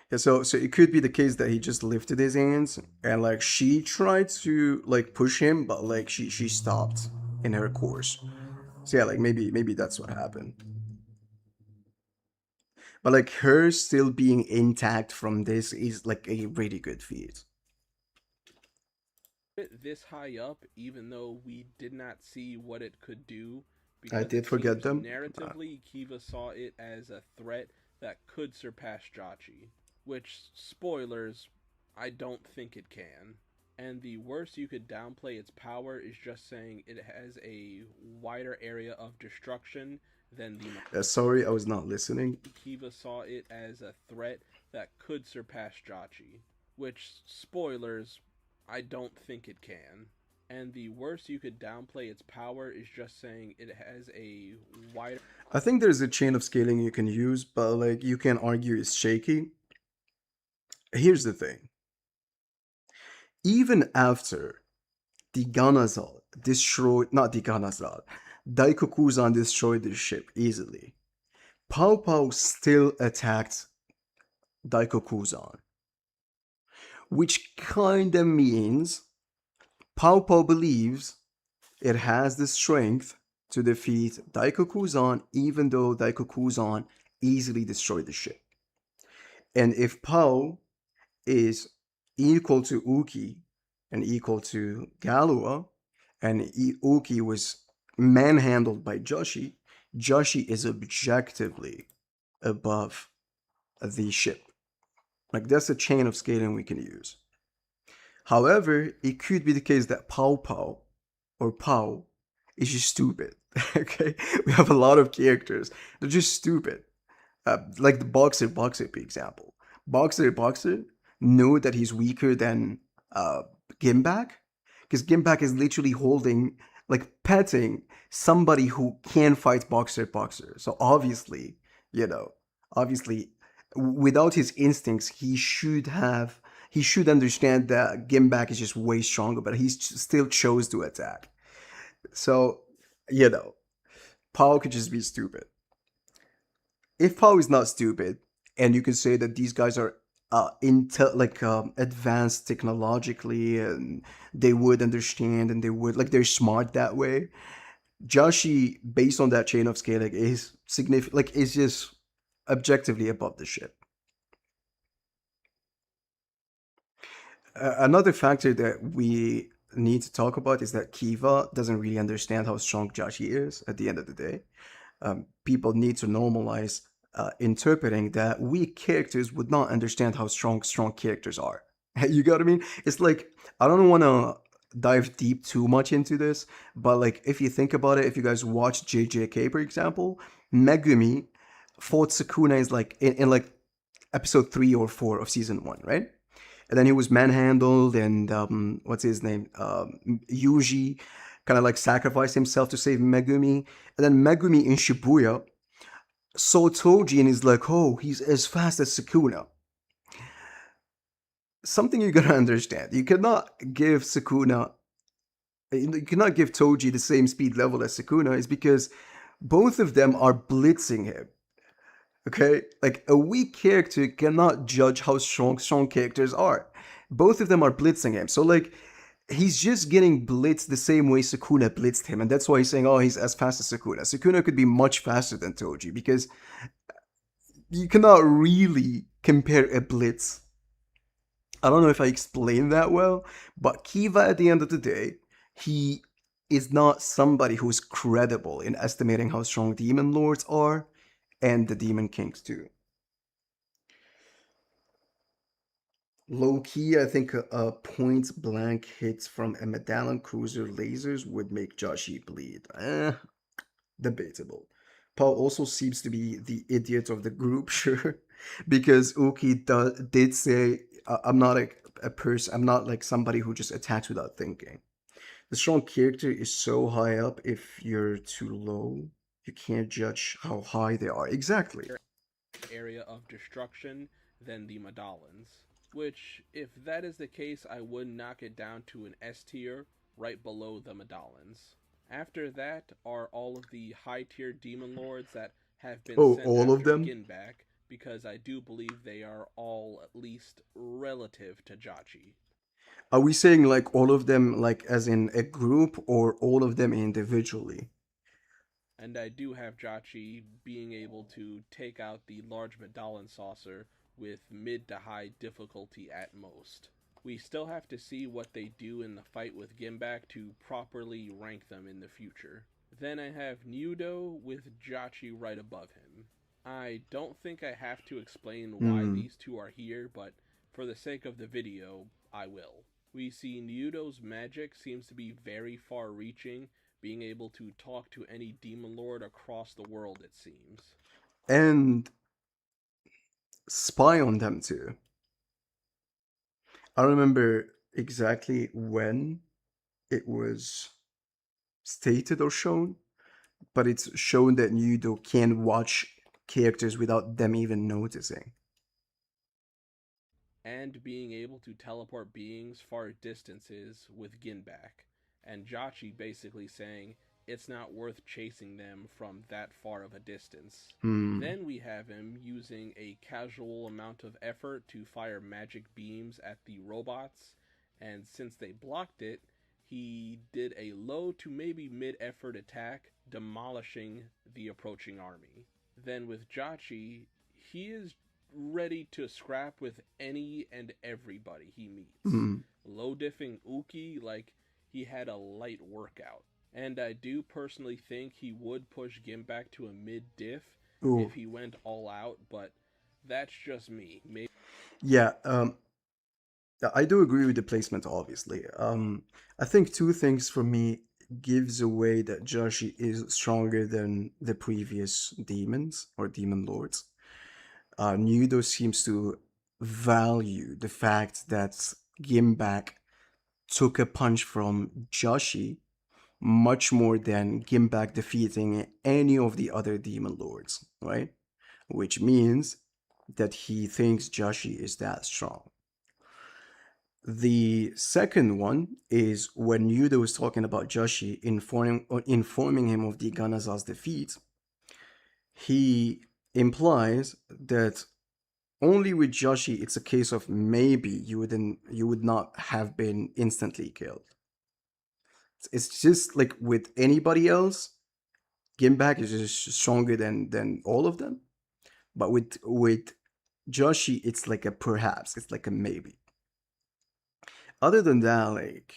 Yeah, so it could be the case that he just lifted his hands and like she tried to like push him, but like she stopped in her course. So yeah, like maybe that's what happened. But like her still being intact from this is like a really good feat. It this high up, even though we did not see what it could do, I because did it forget seems them. narratively Kiva saw it as a threat that could surpass Jachi. Which, spoilers, I don't think it can. And the worst you could downplay its power is just saying it has a wider area of destruction than the Sorry, I was not listening. Kiva saw it as a threat that could surpass Jachi. Which, spoilers, I don't think it can. And the worst you could downplay its power is just saying it has a wider. I think there's a chain of scaling you can use, but like you can argue it's shaky. Here's the thing. Even after the Ganazal destroyed, not the Ganazal, Daikokuzan destroyed the ship easily, Pao Pao still attacked Daikokuzan, which kinda means Pao Pao believes it has the strength to defeat Daikokuzan even though Daikokuzan easily destroyed the ship. And if Pao is equal to Uki and equal to Galua, and Uki was manhandled by Joshi, Joshi is objectively above the ship. Like that's a chain of scaling we can use. However, it could be the case that Pao Pao or Pao is just stupid. Okay, we have a lot of characters. They're just stupid. Like the boxer, for example. Boxer know that he's weaker than uh, Gimbak because Gimbak is literally holding, like petting somebody who can fight boxer. So obviously, you know, obviously, without his instincts, he should understand that Gimbak is just way stronger, but still chose to attack. So, you know, Paul could just be stupid. If Poe is not stupid, and you can say that these guys are advanced technologically, and they would understand, and they're smart that way. Joshi, based on that chain of scaling, is significant. Like, is just objectively above the ship. Another factor that we need to talk about is that Kiva doesn't really understand how strong Joshi is at the end of the day. People need to normalize interpreting that weak characters would not understand how strong characters are. You got what I mean? It's like I don't want to dive deep too much into this, but like if you think about it, if you guys watch JJK, for example, Megumi fought Sukuna is like in like episode 3 or 4 of season 1, right? And then he was manhandled, and what's his name? Yuji kind of like sacrificed himself to save Megumi. And then Megumi in Shibuya saw Toji and he's like, oh, he's as fast as Sukuna. Something you gotta understand. You cannot give Toji the same speed level as Sukuna, is because both of them are blitzing him. Okay? Like a weak character cannot judge how strong characters are. Both of them are blitzing him. So like he's just getting blitzed the same way Sukuna blitzed him, and that's why he's saying, "Oh, he's as fast as Sukuna." Sukuna could be much faster than Toji because you cannot really compare a blitz. I don't know if I explained that well, but Kiva, at the end of the day, he is not somebody who's credible in estimating how strong demon lords are and the demon kings too. Low key, I think point blank hits from a medallion cruiser lasers would make Joshi bleed. Debatable. Paul also seems to be the idiot of the group, sure, because Uki did say, "I'm not a person. I'm not like somebody who just attacks without thinking." The strong character is so high up. If you're too low, you can't judge how high they are. Exactly. Area of destruction than the Medallans. Which, if that is the case, I would knock it down to an S tier, right below the Medallans. After that are all of the high tier demon lords that have been Oh, sent all of after them. Ginbak, because I do believe they are all at least relative to Jachi. Are we saying like all of them, like as in a group, or all of them individually? And I do have Jachi being able to take out the large Medallion saucer with mid to high difficulty at most. We still have to see what they do in the fight with Gimbak to properly rank them in the future. Then I have Nudo with Jachi right above him. I don't think I have to explain why Hmm. these two are here, but for the sake of the video, I will. We see Nudo's magic seems to be very far reaching, being able to talk to any demon lord across the world, it seems. And spy on them too. I don't remember exactly when it was stated or shown, but it's shown that Nudo can watch characters without them even noticing. And being able to teleport beings far distances with Ginbak, and Jachi basically saying it's not worth chasing them from that far of a distance. Hmm. Then we have him using a casual amount of effort to fire magic beams at the robots, and since they blocked it, he did a low to maybe mid effort attack, demolishing the approaching army. Then with Jachi, he is ready to scrap with any and everybody he meets. Hmm. Low diffing Uki like he had a light workout. And I do personally think he would push Gimbak to a mid diff Oh, if he went all out, but that's just me. Maybe yeah. I do agree with the placement, obviously. I think two things for me gives away that Joshi is stronger than the previous demons or demon lords. Nudo seems to value the fact that Gimbak took a punch from Joshi much more than Gimbak defeating any of the other demon lords, right? Which means that he thinks Joshi is that strong. The second one is when Yuda was talking about Joshi informing him of the Ganazal's defeat, he implies that only with Joshi it's a case of maybe you would not have been instantly killed. It's just like with anybody else, Gimbak is just stronger than all of them. But with Joshi, it's like a perhaps, it's like a maybe. Other than that, like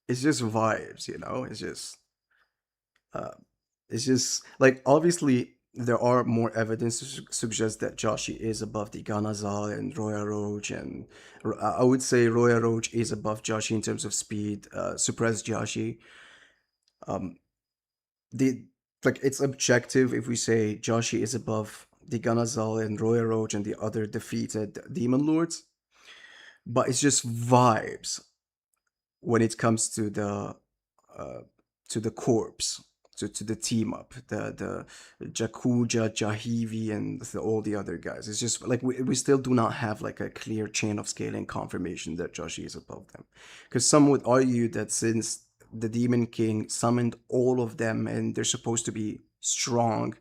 it's just vibes, you know. Uh, it's just like obviously there are more evidence to suggest that Joshi is above the Ganazal and Roya Roach, and I would say Roya Roach is above Joshi in terms of speed. Suppress Joshi. Um, the like it's objective if we say Joshi is above the Ganazal and Roya Roach and the other defeated demon lords, but it's just vibes when it comes uh, to the corpse, to the team up, the Jakuja, Jahivi, and all the other guys. It's just like we still do not have like a clear chain of scaling confirmation that Joshi is above them, because some would argue that since the Demon King summoned all of them and they're supposed to be strong,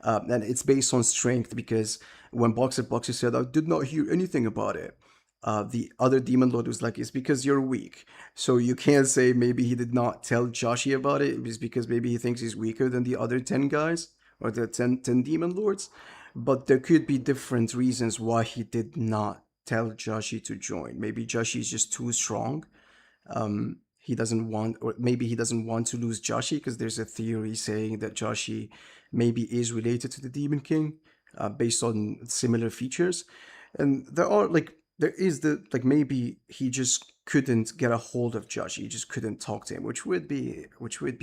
and it's based on strength because when Boxer said, I did not hear anything about it, the other demon lord was like, it's because you're weak. So you can't say maybe he did not tell Joshi about it. It's because maybe he thinks he's weaker than the other 10 guys or the 10 demon lords. But there could be different reasons why he did not tell Joshi to join. Maybe Joshi is just too strong. He doesn't want, or maybe he doesn't want to lose Joshi because there's a theory saying that Joshi maybe is related to the Demon King based on similar features. And there are like there is the like maybe he just couldn't get a hold of Josh. He just couldn't talk to him, which would be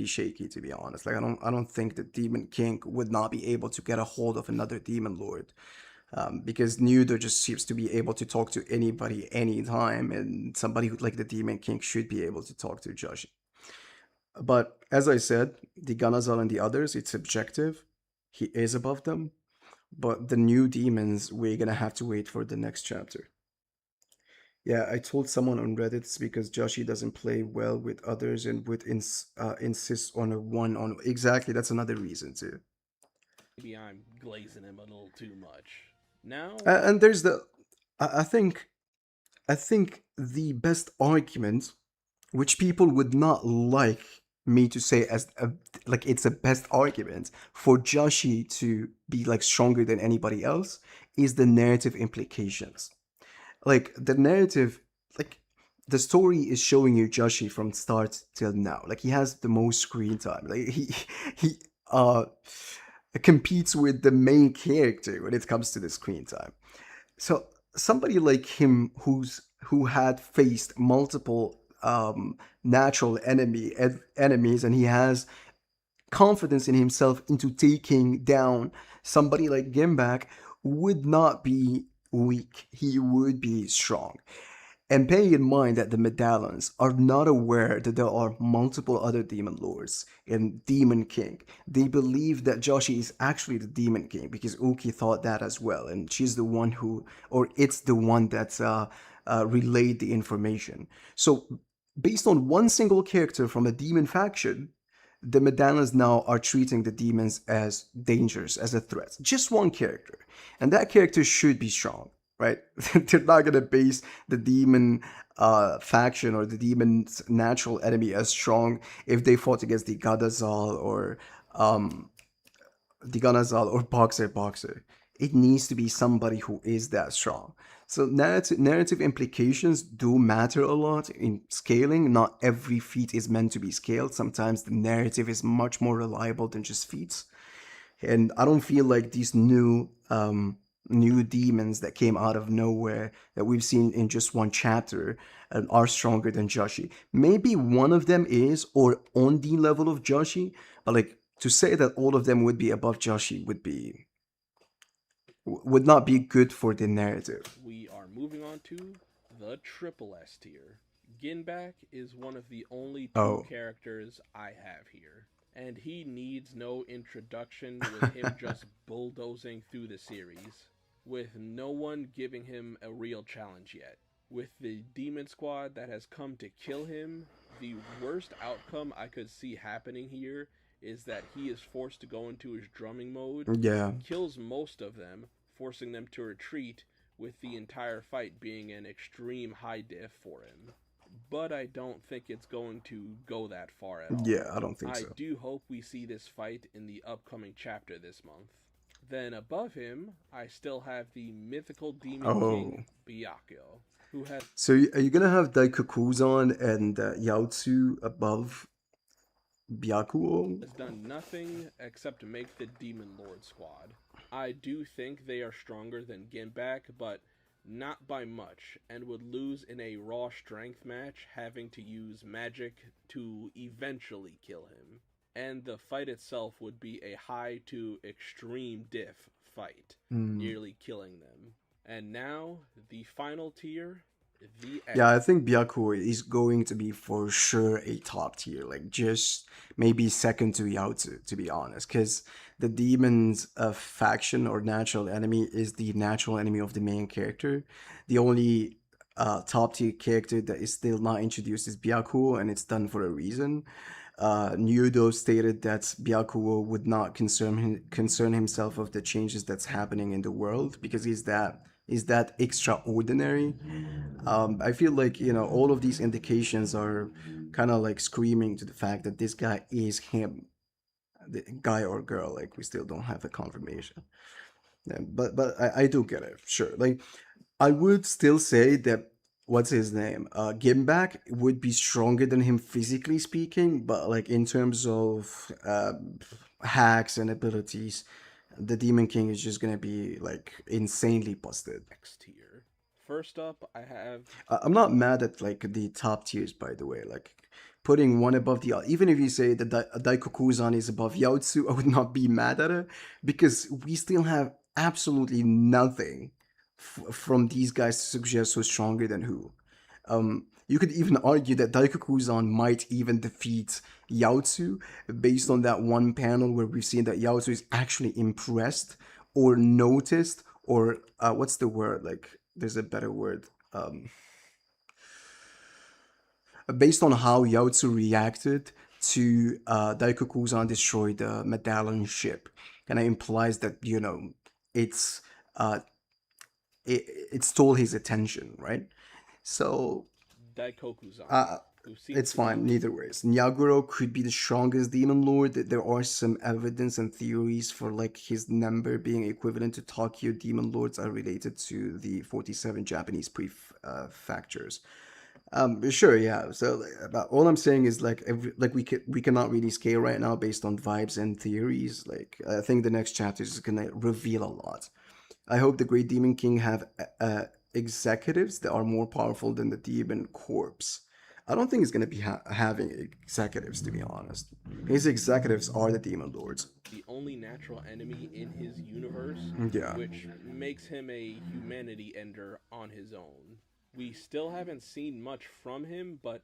shaky to be honest. Like I don't think the Demon King would not be able to get a hold of another Demon Lord. Because Nudo just seems to be able to talk to anybody anytime, and somebody who, like the Demon King should be able to talk to Josh. But as I said, the Ganazal and the others, it's subjective. He is above them, but the new demons, we're gonna have to wait for the next chapter. Yeah, I told someone on Reddit it's because Joshi doesn't play well with others and would insist on a one on. Exactly, that's another reason too. Maybe I'm glazing him a little too much. Now, And there's the, I think, I think the best argument, which people would not like me to say as a, like it's a best argument for Joshi to be like stronger than anybody else, is the narrative implications. Like the narrative, like the story is showing you Joshi from start till now. Like he has the most screen time. Like he competes with the main character when it comes to the screen time. So somebody like him who had faced multiple natural enemies, and he has confidence in himself into taking down somebody like Gimbak, would not be weak. He would be strong. And bearing in mind that the medallions are not aware that there are multiple other demon lords and Demon King, they believe that Joshi is actually the Demon King because Uki thought that as well, and she's the one who, or it's the one that relayed the information. So, based on one single character from a demon faction, the medallions now are treating the demons as dangers, as a threat. Just one character. And that character should be strong, right? They're not going to base the demon faction or the demon's natural enemy as strong if they fought against um, the Ganazal or Boxer. It needs to be somebody who is that strong. So narrative implications do matter a lot in scaling. Not every feat is meant to be scaled. Sometimes the narrative is much more reliable than just feats. And I don't feel like these new new demons that came out of nowhere that we've seen in just one chapter and are stronger than Joshi. Maybe one of them is or on the level of Joshi, but like to say that all of them would be above Joshi would not be good for the narrative. We are moving on to the triple S tier. Ginbak is one of the only two Oh. characters I have here, and he needs no introduction with him just bulldozing through the series, with no one giving him a real challenge yet. With the demon squad that has come to kill him, the worst outcome I could see happening here is that he is forced to go into his drumming mode, Yeah. kills most of them, forcing them to retreat, with the entire fight being an extreme high diff for him. But I don't think it's going to go that far at all. Yeah, I don't think I so. do hope we see this fight in the upcoming chapter this month. Then above him, I still have the mythical demon king Oh. Byakuya, who has So are you gonna have Daikokuzan and Yaotsu above Byakuo? done nothing except make the Demon Lord squad. I do think they are stronger than Ginbak, but not by much, and would lose in a raw strength match, having to use magic to eventually kill him. And the fight itself would be a high to extreme diff fight, Hmm. nearly killing them. And now, the final tier, the Yeah, I X. think Byakuo is going to be for sure a top tier, like just maybe second to Yaotsu, to be honest, because the demon's faction or natural enemy is the natural enemy of the main character. The only top tier character that is still not introduced is Byakuo, and it's done for a reason. Nyudo stated that Byakuo would not concern himself of the changes that's happening in the world because he's that extraordinary. I feel like all of these indications are kind of like screaming to the fact that this guy is him, the guy or girl. Like we still don't have a confirmation. Yeah, but I do get it. Sure. Like I would still say that what's his name? Gimbak would be stronger than him physically speaking, but like in terms of hacks and abilities, the Demon King is just gonna be like insanely busted. X tier. First up, I have I'm not mad at like the top tiers, by the way. Like putting one above the other. Even if you say that Daikokuzan is above Yaotsu, I would not be mad at it because we still have absolutely nothing from these guys to suggest who's stronger than who. You could even argue that Daikokuzan might even defeat Yaotsu based on that one panel where we've seen that Yaotsu is actually impressed or noticed or what's the word? Like, there's a better word. Based on how Yaotsu reacted to Daikokuzan destroy the medallion ship, kind of implies that it's uh, it stole his attention, right? So Daikokuzan, uh, who seems it's to be fine, neither ways. Nyaguro could be the strongest demon lord. There are some evidence and theories for like his number being equivalent to Tokyo demon lords are related to the 47 Japanese prefectures. Sure, yeah. So, but all I'm saying is like, like we cannot really scale right now based on vibes and theories. Like, I think the next chapter is gonna reveal a lot. I hope the Great Demon King have executives that are more powerful than the Demon Corps. I don't think he's gonna be having executives, to be honest. His executives are the Demon Lords. the only natural enemy in his universe, Yeah. which makes him a humanity ender on his own. We still haven't seen much from him, but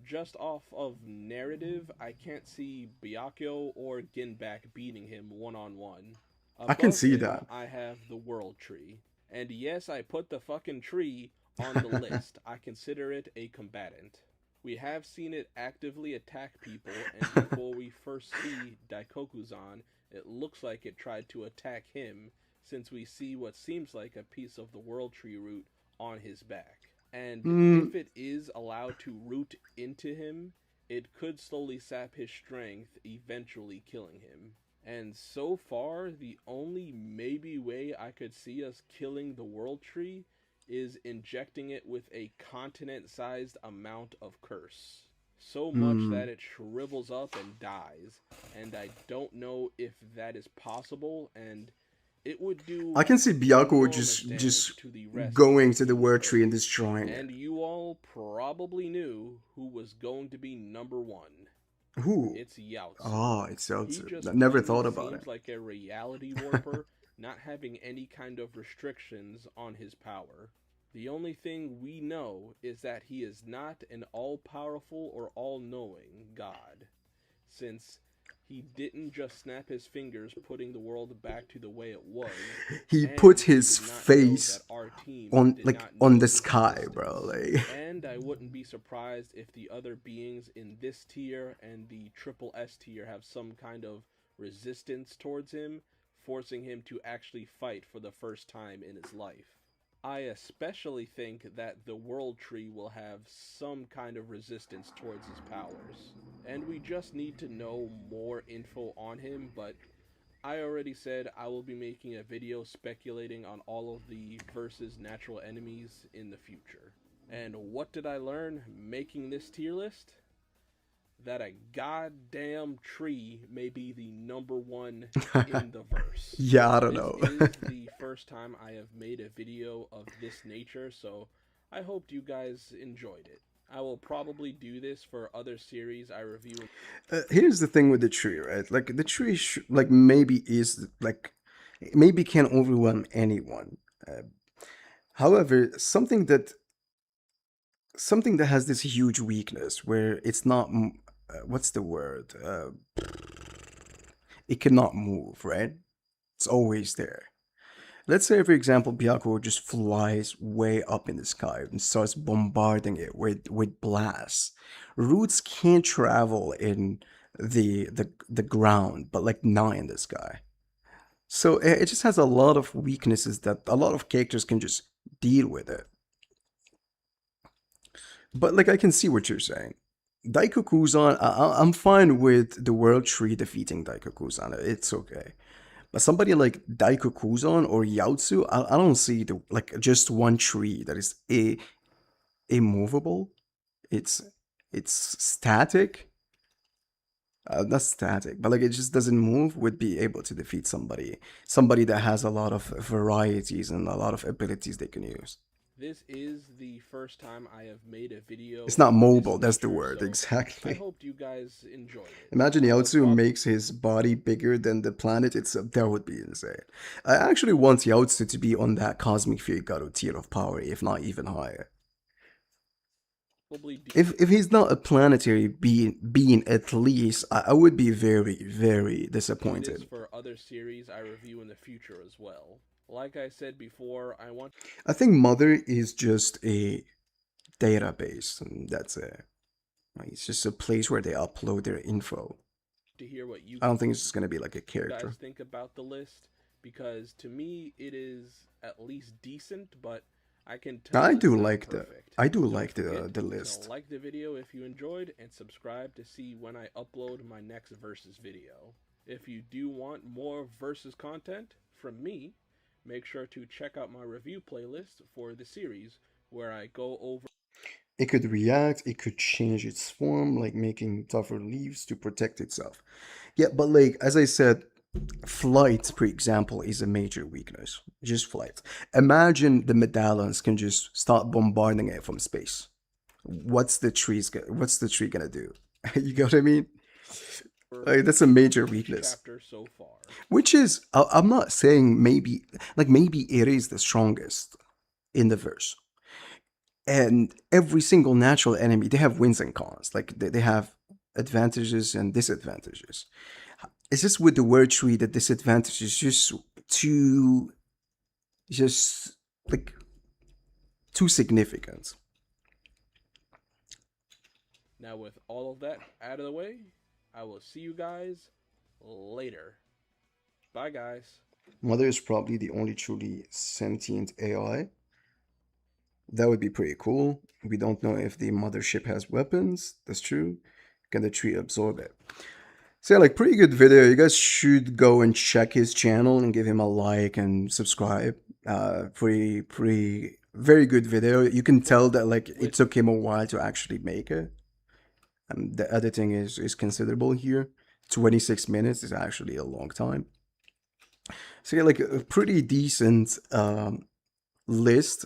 just off of narrative, I can't see Byakuya or Ginbak beating him one on one. I can Above see him, that. I have the World Tree. And yes, I put the fucking tree on the list. I consider it a combatant. We have seen it actively attack people, and before we first see Daikokuzan, it looks like it tried to attack him, since we see what seems like a piece of the World Tree root on his back. And Hmm. if it is allowed to root into him, it could slowly sap his strength, eventually killing him. And so far, the only maybe way I could see us killing the World Tree is injecting it with a continent sized amount of curse. So much Hmm. that it shrivels up and dies. And I don't know if that is possible, and it would I do can see Byakuo enormous damage just to the rest of going the to the team's word tree and earth. destroying it. And you all probably knew who was going to be number one. Who? It's Yaotsu. Ah, it's He Yaozu. I just never plain thought about seems like a reality it. warper, not having any kind of restrictions on his power. The only thing we know is that he is not an all powerful or all knowing God, since he didn't just snap his fingers, putting the world back to the way it was, He put and he his did not know face that our team on did like not on know the his sky, bro. existence. Like And I wouldn't be surprised if the other beings in this tier and the triple S tier have some kind of resistance towards him, forcing him to actually fight for the first time in his life. I especially think that the World Tree will have some kind of resistance towards his powers. And we just need to know more info on him, but I already said I will be making a video speculating on all of the versus natural enemies in the future. And what did I learn making this tier list? That a goddamn tree may be the number one in the verse. yeah, I don't This know. is the first time I have made a video of this nature, so I hoped you guys enjoyed it. I will probably do this for other series I review. Here's the thing with the tree, right? Like the tree, like maybe is like maybe can overwhelm anyone. However, something that has this huge weakness where it's not what's the word? It cannot move, right? It's always there. Let's say, for example, Byakuo just flies way up in the sky and starts bombarding it with blasts. Roots can't travel in the ground, but like not in the sky. So it just has a lot of weaknesses that a lot of characters can just deal with it. But like I can see what you're saying. Daikokuzan, I'm fine with the World Tree defeating Daikokuzan. It's okay. But somebody like Daikokuzan or Yaotsu, I don't see the like just one tree that is immovable. It's it's static. Not static, but like it just doesn't move. Would be able to defeat somebody that has a lot of varieties and a lot of abilities they can use. This is the first time I have made a video It's not of this mobile. That's the nature, word so I exactly. hoped you guys enjoyed it. Imagine I will Yaotsu probably makes his body bigger than the planet itself. That would be insane. I actually want Yaotsu to be on that Cosmic Figaro tier of power, if not even higher. do If he's not a planetary being at least, I would be very, very this disappointed. for other series I review in the future as well. Like I said before, I want I think Mother is just a database, and that's it. Like, it's just a place where they upload their info. to hear what you I don't think it's just gonna be like a guys character. think about the list, because to me it is at least decent, but I can tell I it's do not like perfect. I do Don't like forget the to list. like the video if you enjoyed and subscribe to see when I upload my next versus video. If you do want more versus content from me, make sure to check out my review playlist for the series where I go over It could react, it could change its form, like making tougher leaves to protect itself. Yeah, but like as I said, flight, for example, is a major weakness. Just flight. Imagine the medallions can just start bombarding it from space. What's the tree gonna do? You get what I mean? Like, that's a major each weakness. chapter so far. Which is I'm not saying maybe it is the strongest in the verse. And every single natural enemy, they have wins and cons. Like they have advantages and disadvantages. It's just with the word tree, the disadvantage is too just like too significant. Now, with all of that out of the way, I will see you guys later. Bye, guys. Mother is probably the only truly sentient AI. That would be pretty cool. We don't know if the mothership has weapons. That's true. Can the tree absorb it? So yeah, like pretty good video. You guys should go and check his channel and give him a like and subscribe. Pretty very good video. You can tell that like it took him a while to actually make it. The editing is considerable here. 26 minutes is actually a long time. So yeah, like a pretty decent list.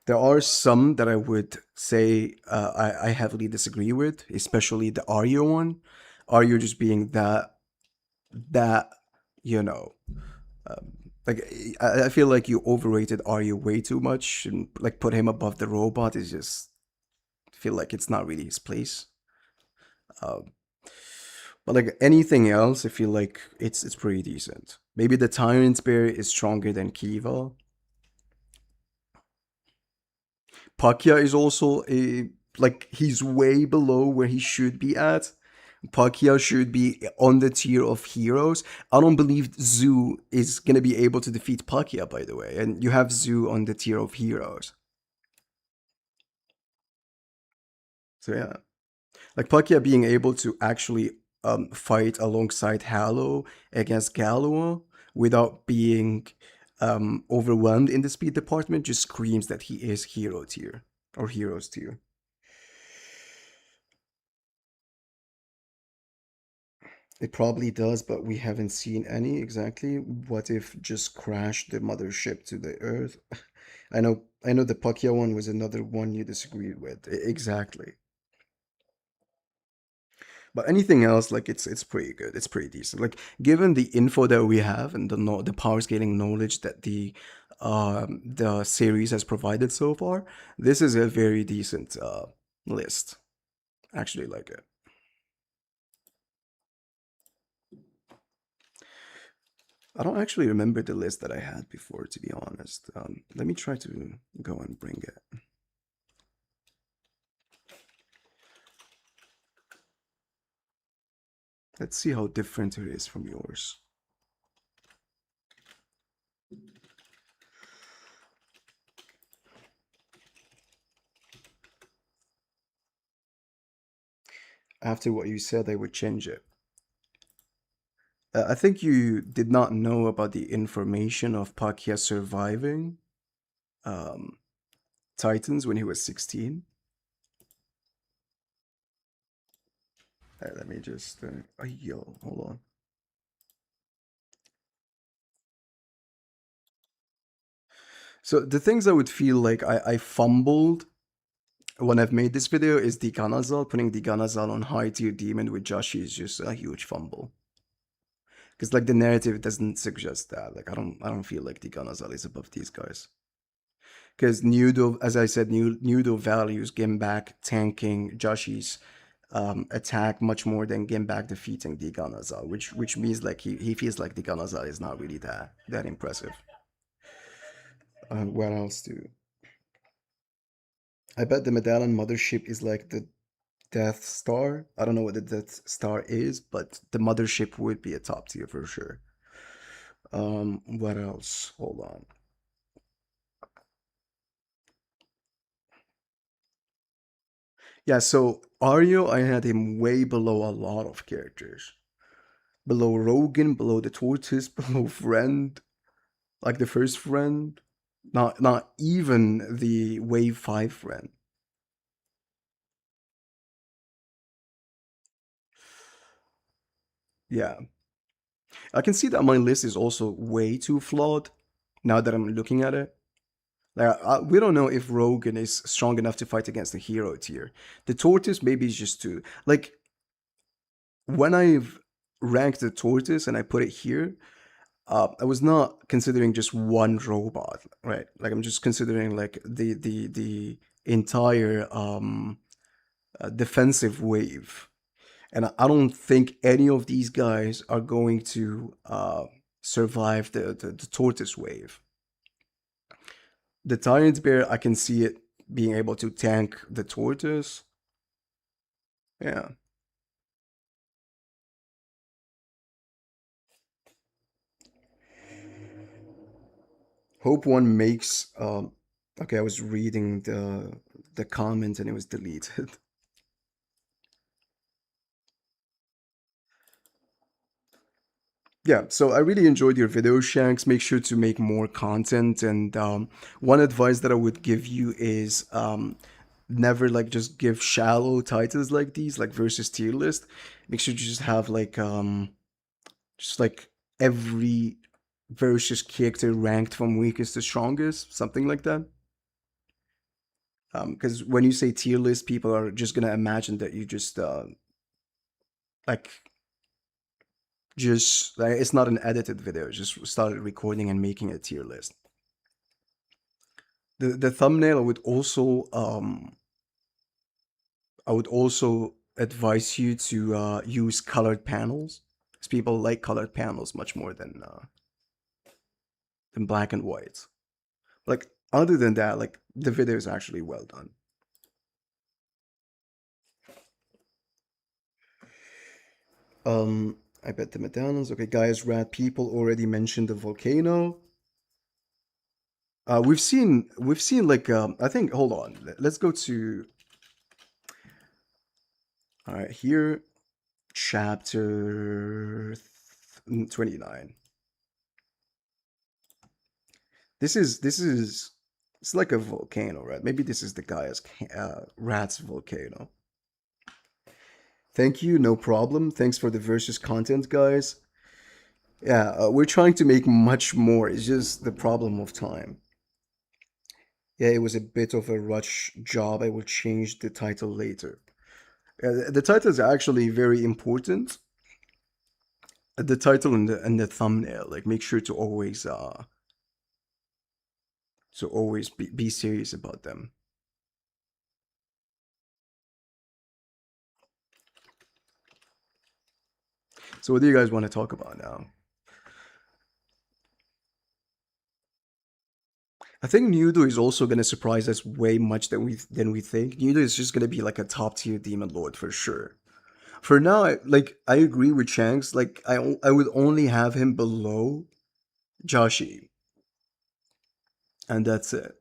There are some that I would say I heavily disagree with, especially the Arya one. Arya just being that you know like I feel like you overrated Arya way too much and like put him above the robot is just feel like it's not really his place. Um, but like anything else, I feel like it's pretty decent. Maybe the Tyrant Spear is stronger than Kiva. Pakya is also a like he's way below where he should be at. Pakya should be on the tier of heroes. I don't believe Zoo is gonna be able to defeat Pakya, by the way, and you have Zoo on the tier of heroes. So yeah, like Pakya being able to actually fight alongside Halo against Galua without being overwhelmed in the speed department just screams that he is hero tier or heroes tier. It probably does, but we haven't seen any exactly. What if just crashed the mothership to the Earth? I know the Pakya one was another one you disagreed with. Exactly. But anything else, like it's pretty good. It's pretty decent. Like given the info that we have and the power scaling knowledge that the series has provided so far, this is a very decent list. Actually, like it. I don't actually remember the list that I had before, to be honest. Let me try to go and bring it. Let's see how different it is from yours. After what you said, I would change it. I think you did not know about the information of Pakya surviving um, Titans when he was 16. Let me just. Oh, yo, hold on. So the things I would feel like I fumbled when I've made this video is the Ganazal. Putting the Ganazal on high tier demon with Joshi is just a huge fumble. Because like the narrative doesn't suggest that. Like I don't feel like the Ganazal is above these guys. Because Nudo, as I said, Nudo values Gimbak tanking Joshi's attack much more than Gimbak defeating the Ganazal, which means like he feels like the Ganazal is not really that impressive. What else do? I bet the Medallion mothership is like the Death Star. I don't know what the Death Star is, but the mothership would be a top tier for sure. What else? Hold on. Yeah, so Ario, I had him way below a lot of characters. Below Rogan, below the Tortoise, below Friend, like the first Friend. Not even the Wave 5 Friend. Yeah. I can see that my list is also way too flawed now that I'm looking at it. Like, we don't know if Rogan is strong enough to fight against the hero tier. The Tortoise maybe is just too. Like, when I've ranked the Tortoise and I put it here, I was not considering just one robot, right? Like, I'm just considering like the entire defensive wave. And I don't think any of these guys are going to survive the Tortoise wave. The Tyrant Bear, I can see it being able to tank the Tortoise. Yeah. Hope one makes. Okay, I was reading the comment and it was deleted. Yeah, so I really enjoyed your video, Shanks. Make sure to make more content. And one advice that I would give you is never like just give shallow titles like these, like versus tier list. Make sure to just have like just like every versus character ranked from weakest to strongest, something like that. Because when you say tier list, people are just gonna imagine that you just like just like it's not an edited video, just started recording and making a tier list. The thumbnail I would also advise you to use colored panels, because people like colored panels much more than black and white. Like other than that, like the video is actually well done. I bet the medallions. Okay, guys, rat people already mentioned the volcano. We've seen like I think hold on. Let's go to all right here chapter 29. This is it's like a volcano, right? Maybe this is the guy's rat's volcano. Thank you, no problem. Thanks for the versus content, guys. Yeah, we're trying to make much more. It's just the problem of time. Yeah, it was a bit of a rush job. I will change the title later. The title is actually very important. The title and the thumbnail, like make sure to always be serious about them. So what do you guys want to talk about now? I think Nudo is also gonna surprise us way much than we think. Nudo is just gonna be like a top tier demon lord for sure. For now, I agree with Shanks. Like I would only have him below Joshi, and that's it.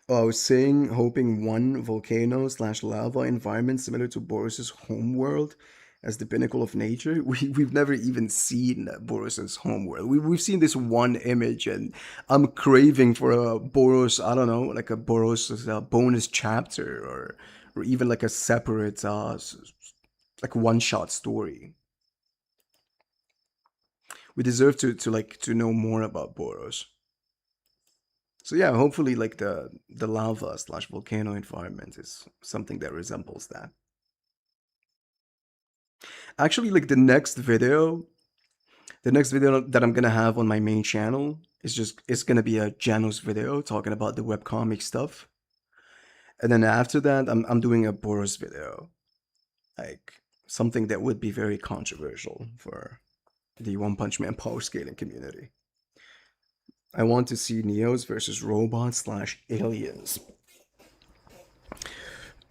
Oh, I was saying, hoping one volcano slash lava environment similar to Boris's homeworld as the pinnacle of nature. We've never even seen Boris's homeworld. We've seen this one image, and I'm craving for a Boros. I don't know, like a Boros bonus chapter, or even like a separate like one shot story. We deserve to know more about Boros. So yeah, hopefully like the lava slash volcano environment is something that resembles that. Actually, like the next video that I'm gonna have on my main channel is just it's gonna be a Janos video talking about the webcomic stuff. And then after that, I'm doing a Boros video. Like something that would be very controversial for the One Punch Man power scaling community. I want to see Neos versus robots slash aliens.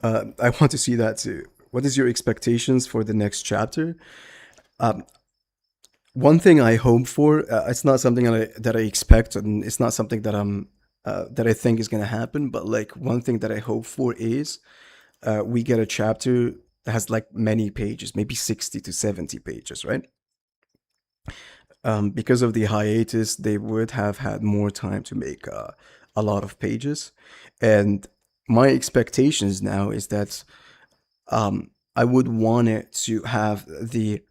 I want to see that too. What is your expectations for the next chapter? One thing I hope for, it's not something that I expect, and it's not something that I think is gonna happen. But like one thing that I hope for is we get a chapter that has like many pages, maybe 60 to 70 pages, right? Because of the hiatus, they would have had more time to make a lot of pages, and my expectations now is that I would want it to have the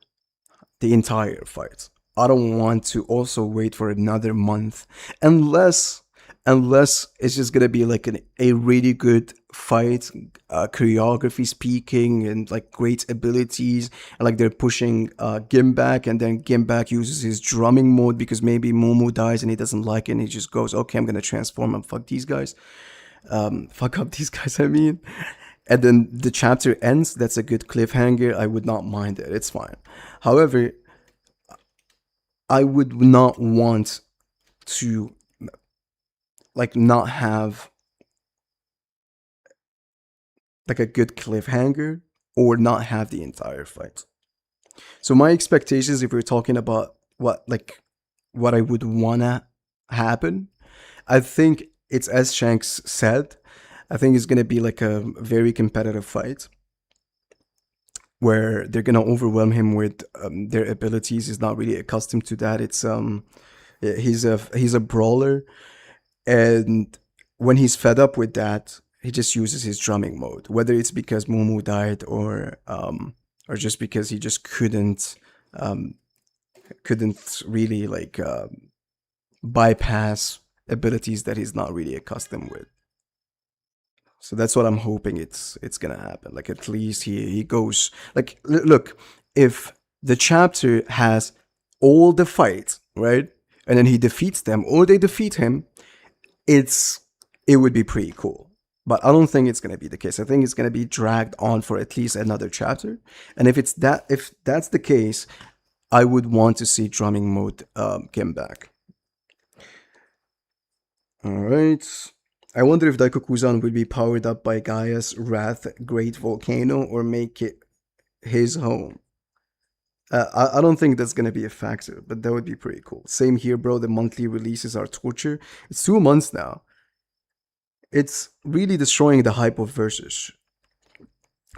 entire fight. I don't want to also wait for another month unless it's just gonna be like a really good fight, choreography speaking, and like great abilities, and like they're pushing Gimbak, and then Gimbak uses his drumming mode because maybe Momo dies and he doesn't like it, and he just goes, okay, I'm gonna transform and fuck these guys, fuck up these guys. I mean, and then the chapter ends. That's a good cliffhanger. I would not mind it. It's fine. However, I would not want to like not have like a good cliffhanger or not have the entire fight. So my expectations, if we're talking about what I would wanna happen, I think it's as Shanks said. I think it's gonna be like a very competitive fight where they're gonna overwhelm him with their abilities. He's not really accustomed to that. It's he's a brawler, and when he's fed up with that, he just uses his drumming mode. Whether it's because Mumu died or or just because he just couldn't really like bypass abilities that he's not really accustomed with. So that's what I'm hoping it's gonna happen. Like at least he goes like look, if the chapter has all the fight, right? And then he defeats them or they defeat him, it's it would be pretty cool. But I don't think it's gonna be the case. I think it's gonna be dragged on for at least another chapter. And if that's the case, I would want to see drumming mode come back. All right. I wonder if Daikokuzan will be powered up by Gaia's Wrath Great Volcano or make it his home. I don't think that's gonna be a factor, but that would be pretty cool. Same here, bro. The monthly releases are torture. It's 2 months now. It's really destroying the hype of Versus.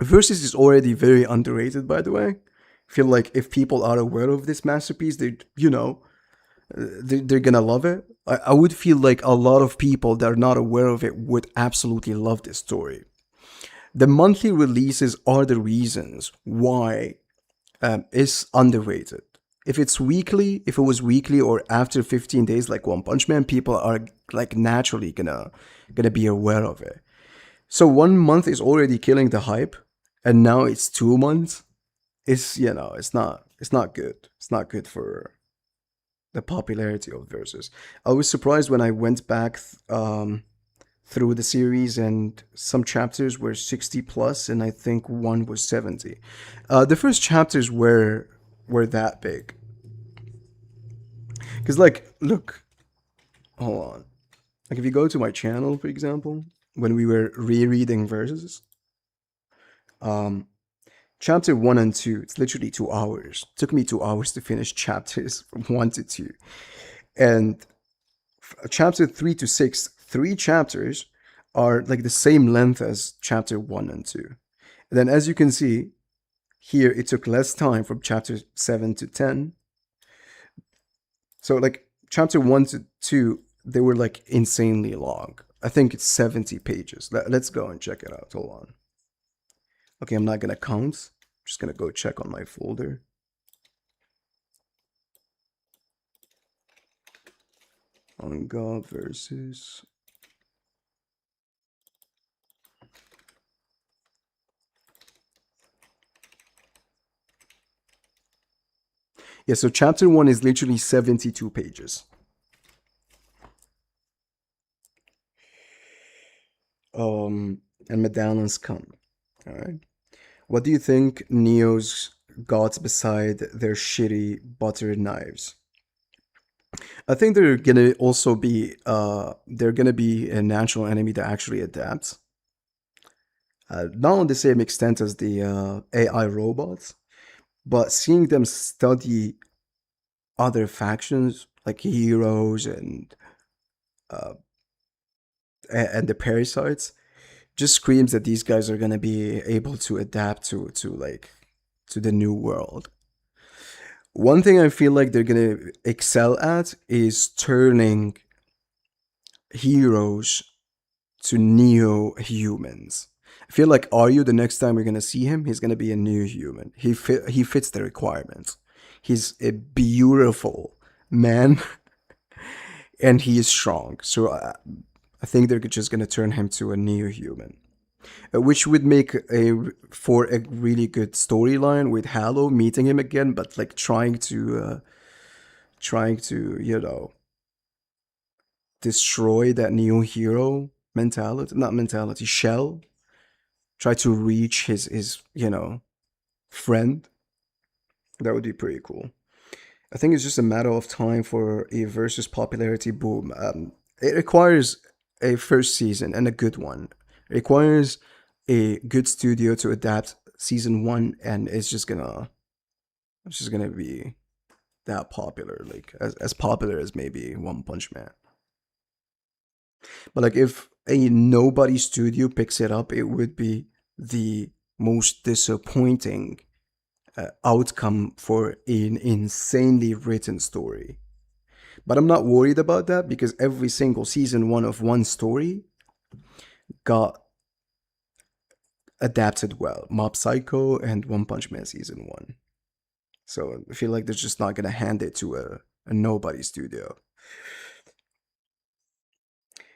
Versus is already very underrated, by the way. I feel like if people are aware of this masterpiece, they're gonna love it. I would feel like a lot of people that are not aware of it would absolutely love this story. The monthly releases are the reasons why it's underrated. If it was weekly or after 15 days, like One Punch Man, people are like naturally gonna be aware of it. So 1 month is already killing the hype, and now it's 2 months. It's not good. It's not good for the popularity of Versus. I was surprised when I went back through the series, and some chapters were 60 plus, and I think one was 70. The first chapters were that big. Because, like, look, hold on. Like, if you go to my channel, for example, when we were rereading Versus, um, chapter 1 and 2, it's literally 2 hours. It took me 2 hours to finish chapters from 1 to 2. And chapter 3 to 6, 3 chapters are like the same length as chapter 1 and 2. And then as you can see, here it took less time from chapter 7 to 10. So like chapter 1 to 2, they were like insanely long. I think it's 70 pages. Let's go and check it out. Hold on. Okay, I'm not gonna count. I'm just gonna go check on my folder. Manga Versus. Yeah, so chapter 1 is literally 72 pages. And medallions come. All right. What do you think Neo's got beside their shitty butter knives? I think they're gonna be a natural enemy that actually adapts. Not on the same extent as the AI robots, but seeing them study other factions like heroes uh, and the parasites just screams that these guys are gonna be able to adapt to the new world. One thing I feel like they're gonna excel at is turning heroes to neo humans. I feel like Aryu, the next time we're gonna see him, he's gonna be a new human. He fits the requirements. He's a beautiful man, and he is strong. So I think they're just gonna turn him to a neo human, which would make for a really good storyline with Hallow meeting him again, but like trying to destroy that new hero mentality, not mentality, shell. Try to reach his friend. That would be pretty cool. I think it's just a matter of time for a versus popularity boom. It requires a first season and a good one. It requires a good studio to adapt season one, and it's just gonna be that popular, like as popular as maybe One Punch Man. But like if a nobody studio picks it up, it would be the most disappointing outcome for an insanely written story. But I'm not worried about that because every single season one of one story got adapted well. Mob Psycho and One Punch Man season one. So I feel like they're just not gonna hand it to a nobody studio.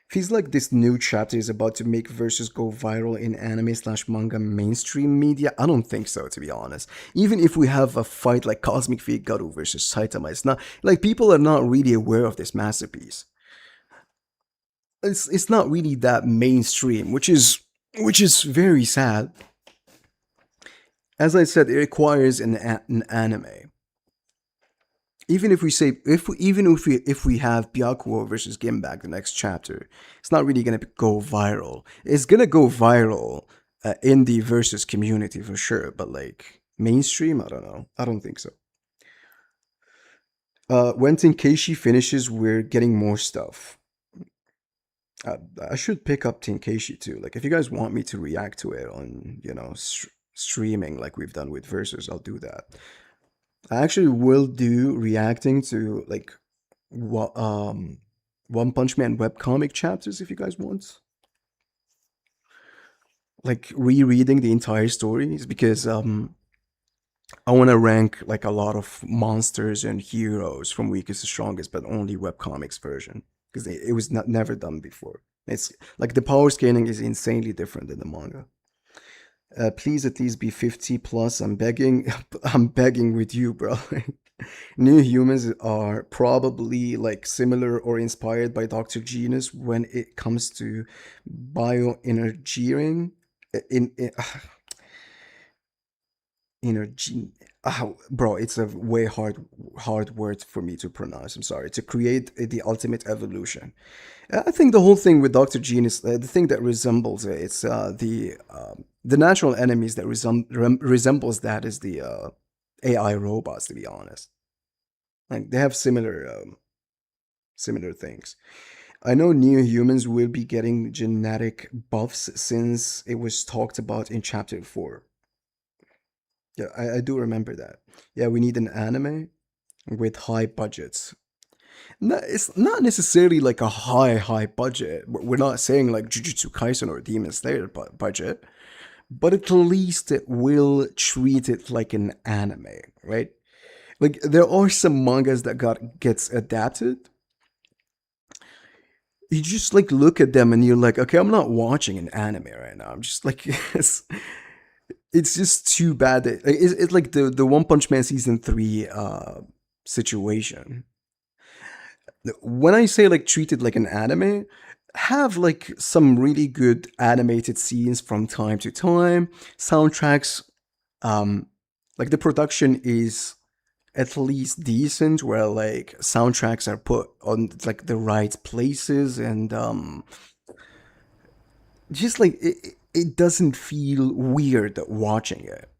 Feels like this new chapter is about to make verses go viral in anime slash manga mainstream media. I don't think so, to be honest. Even if we have a fight like Cosmic Figaro versus Saitama, it's not like people are not really aware of this masterpiece. It's not really that mainstream, which is very sad. As I said, it requires an anime. Even if we say if we have Byakuo versus Gimbag the next chapter, it's not really gonna go viral. It's gonna go viral in the versus community for sure, but like mainstream, I don't know. I don't think so. When Tenkaichi finishes, we're getting more stuff. I should pick up Tenkaichi too. Like if you guys want me to react to it on streaming like we've done with versus, I'll do that. I actually will do reacting to like what One Punch Man webcomic chapters if you guys want. Like rereading the entire stories because I want to rank like a lot of monsters and heroes from weakest to strongest, but only webcomics version because it was not never done before. It's like the power scaling is insanely different than the manga. Please at least be 50 plus. I'm begging. I'm begging with you, bro. New humans are probably like similar or inspired by Dr. Genius when it comes to bioenergying. In energy. Bro, it's a way hard word for me to pronounce. I'm sorry. To create the ultimate evolution. I think the whole thing with Doctor Genius, the thing that resembles it, it's the natural enemies that resembles that is the AI robots. To be honest, like they have similar things. I know new humans will be getting genetic buffs since it was talked about in chapter 4. Yeah, I do remember that. Yeah, we need an anime with high budgets. No, it's not necessarily like a high budget. We're not saying like Jujutsu Kaisen or Demon Slayer budget, but at least it will treat it like an anime, right? Like there are some mangas that gets adapted. You just like look at them and you're like, okay, I'm not watching an anime right now. I'm just like, it's just too bad that like, it's like the One Punch Man season 3 situation. When I say like treat it like an anime, have like some really good animated scenes from time to time. Soundtracks, um, like the production is at least decent, where like soundtracks are put on like the right places and just like it doesn't feel weird watching it.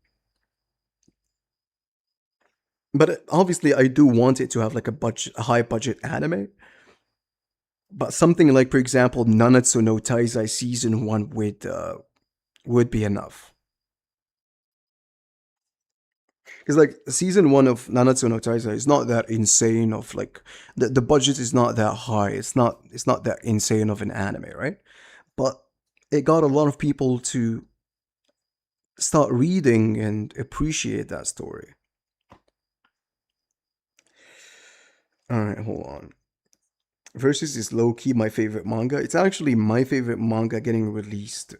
But obviously, I do want it to have like a high budget anime. But something like, for example, Nanatsu no Taizai season one would be enough. Because like season one of Nanatsu no Taizai is not that insane. Of like the budget is not that high. It's not that insane of an anime, right? But it got a lot of people to start reading and appreciate that story. All right, hold on. Versus is low key my favorite manga. It's actually my favorite manga getting released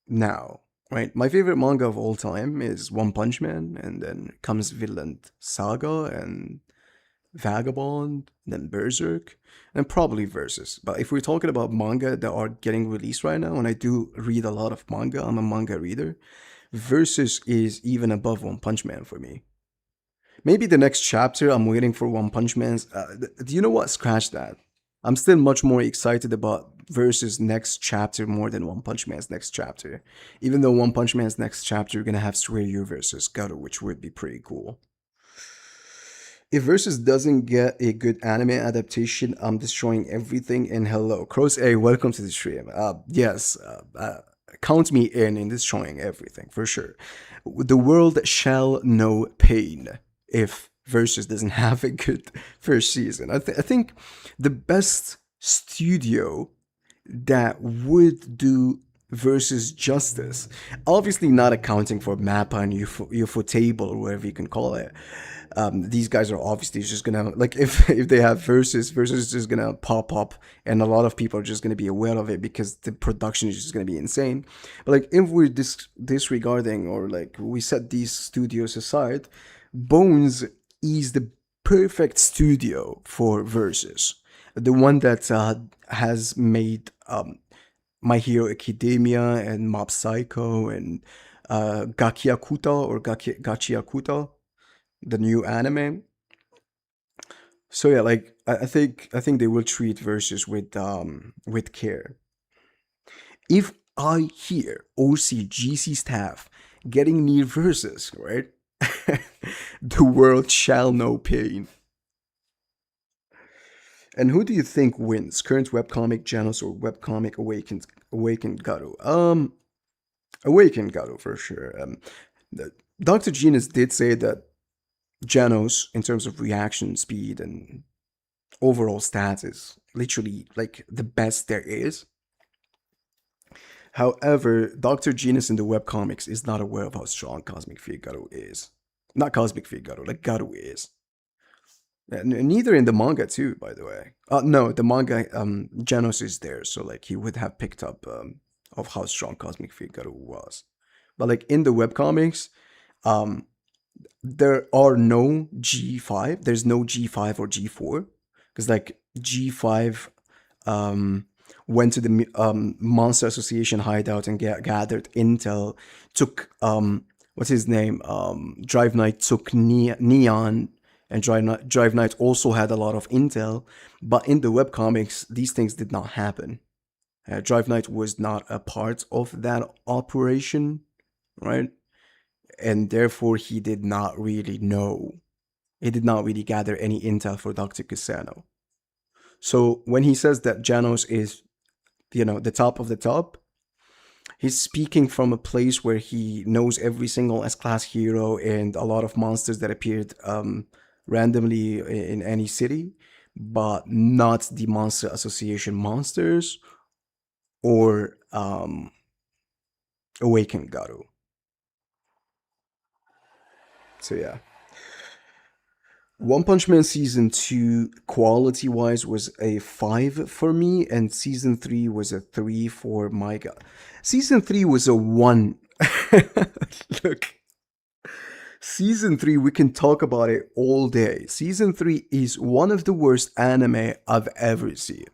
now, right? My favorite manga of all time is One Punch Man, and then comes Vinland Saga and Vagabond, then Berserk, and probably Versus. But if we're talking about manga that are getting released right now, and I do read a lot of manga, I'm a manga reader, Versus is even above One Punch Man for me. Maybe the next chapter, I'm waiting for One Punch Man's. Do you know what? Scratch that. I'm still much more excited about Versus next chapter more than One Punch Man's next chapter. Even though One Punch Man's next chapter, you're gonna have Suiryu versus Gato, which would be pretty cool. If Versus doesn't get a good anime adaptation, I'm destroying everything. And hello, Cross A, welcome to the stream. Yes, count me in destroying everything for sure. The world shall know pain if Versus doesn't have a good first season. I think the best studio that would do versus Justice. Obviously, not accounting for Mappa and Ufotable or whatever you can call it. These guys are obviously just gonna, like, if they have versus is just gonna pop up, and a lot of people are just gonna be aware of it because the production is just gonna be insane. But like, if we're disregarding, or like we set these studios aside, Bones is the perfect studio for versus. The one that has made My Hero Academia and Mob Psycho and Gakiakuta or Gachiakuta, the new anime. So yeah, like I think they will treat versus with care. If I hear OCGC staff getting near versus, right? The world shall know pain. And who do you think wins? Current webcomic Genos or webcomic Awakened Garu? Awakened Garu for sure. Dr. Genus did say that Genos, in terms of reaction speed and overall stats, is literally like the best there is. However, Dr. Genus in the webcomics is not aware of how strong Cosmic Figaro is. Not Cosmic Figaro, like Garu is. Neither in the manga too, by the way. No, the manga, Genos is there, so like he would have picked up of how strong Cosmic Figaro was. But like in the webcomics, there are no G5. There's no G5 or G4 because like G5 went to the Monster Association hideout and gathered intel. Took what's his name? Drive Knight took Neon, and Drive Knight also had a lot of intel. But in the webcomics, these things did not happen. Drive Knight was not a part of that operation, right? And therefore he did not really know. He did not really gather any intel for Dr. Kusano. So when he says that Genos is, the top of the top, he's speaking from a place where he knows every single S-class hero and a lot of monsters that appeared randomly in any city, but not the Monster Association monsters or Awakened Garu. So yeah. One Punch Man season 2 quality wise was a 5 for me, and season 3 was a 3 for my god. Season 3 was a 1. Look. Season 3, we can talk about it all day. Season 3 is one of the worst anime I've ever seen.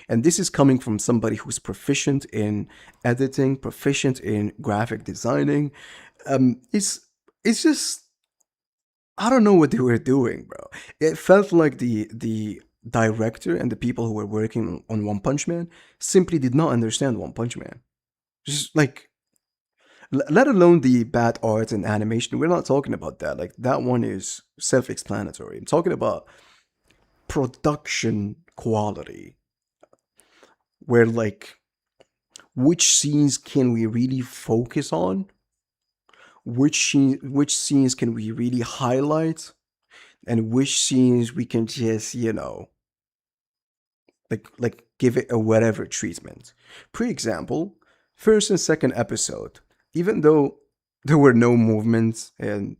And this is coming from somebody who's proficient in editing, proficient in graphic designing. It's just, I don't know what they were doing, bro. It felt like the director and the people who were working on One Punch Man simply did not understand One Punch Man. Just like, let alone the bad art and animation. We're not talking about that. Like, that one is self-explanatory. I'm talking about production quality, where like, which scenes can we really focus on? Which scenes can we really highlight, and which scenes we can just like give it a whatever treatment. For example, first and second episode, even though there were no movements and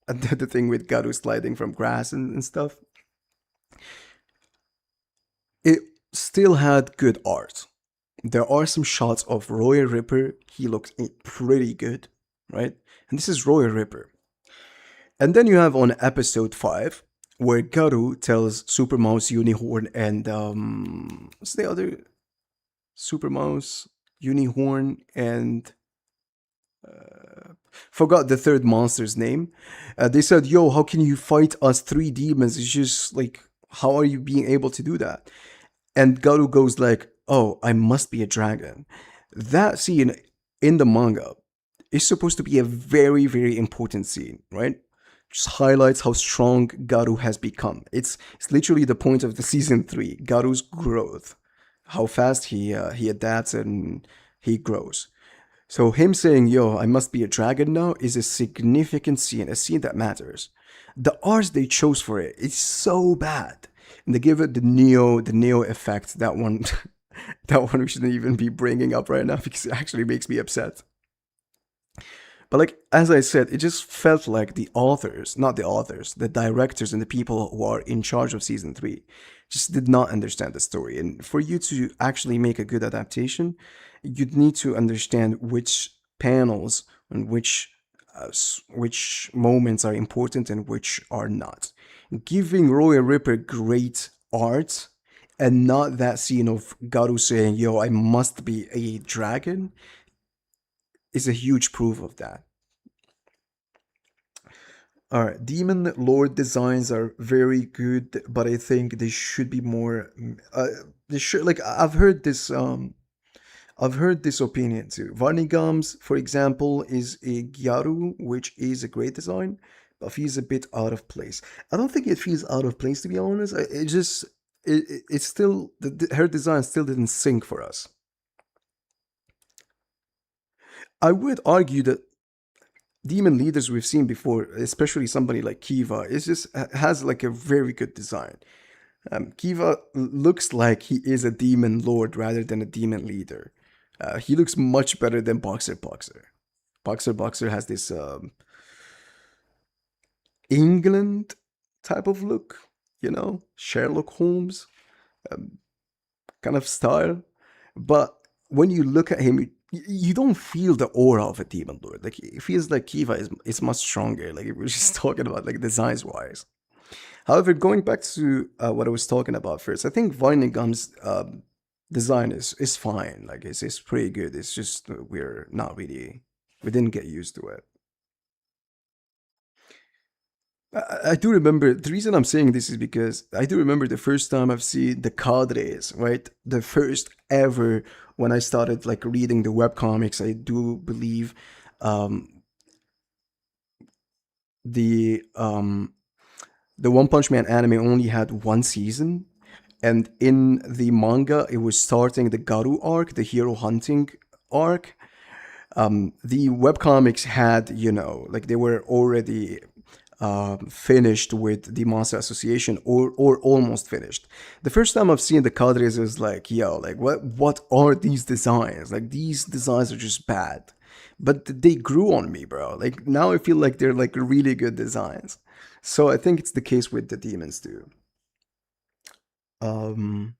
the thing with Garu sliding from grass and stuff, it still had good art. There are some shots of Royal Ripper. He looks pretty good, right? And this is Royal Ripper. And then you have on episode 5, where Garu tells Super Mouse, Unihorn, and what's the other? Super Mouse, Unihorn, and forgot the third monster's name. They said, yo, how can you fight us 3 demons? It's just like, how are you being able to do that? And Garu goes like, oh, I must be a dragon. That scene in the manga is supposed to be a very, very important scene, right? Just highlights how strong Garu has become. It's literally the point of the season 3, Garu's growth, how fast he adapts and he grows. So him saying, yo, I must be a dragon now, is a significant scene, a scene that matters. The art they chose for it is so bad. And they give it the Neo effect, that one. That one we shouldn't even be bringing up right now because it actually makes me upset. But like as I said, it just felt like the authors, not the authors, the directors and the people who are in charge of season three, just did not understand the story. And for you to actually make a good adaptation, you'd need to understand which panels and which moments are important and which are not. Giving Roy Ripper great art and not that scene of Garu saying, "Yo, I must be a dragon," is a huge proof of that. All right, Demon Lord designs are very good, but I think they should be more. They should like I've heard this. I've heard this opinion too. Varnigams, for example, is a Gyaru, which is a great design, but feels a bit out of place. I don't think it feels out of place to be honest. It just it's still her design still didn't sync for us. I would argue that demon leaders we've seen before, especially somebody like Kiva, is just has like a very good design. Kiva looks like he is a demon lord rather than a demon leader. He looks much better than Boxer Boxer. Boxer has this England type of look, Sherlock Holmes kind of style. But when you look at him, you don't feel the aura of a demon lord. Like it feels like Kiva is much stronger. Like if we're just talking about like designs wise. However, going back to what I was talking about first, I think Varningham's design is fine. Like it's pretty good. It's just we're not really we didn't get used to it. I do remember the reason I'm saying this is because I do remember the first time I've seen the Cadres, right? The first ever when I started like reading the web comics. I do believe um, the um, the One Punch Man anime only had one season, and in the manga, it was starting the Garu arc, the hero hunting arc. The webcomics had, like they were already finished with the Monster Association or almost finished. The first time I've seen the cadres, it was like, yo, like what are these designs? Like these designs are just bad. But they grew on me, bro. Like now I feel like they're like really good designs. So I think it's the case with the demons too. Um,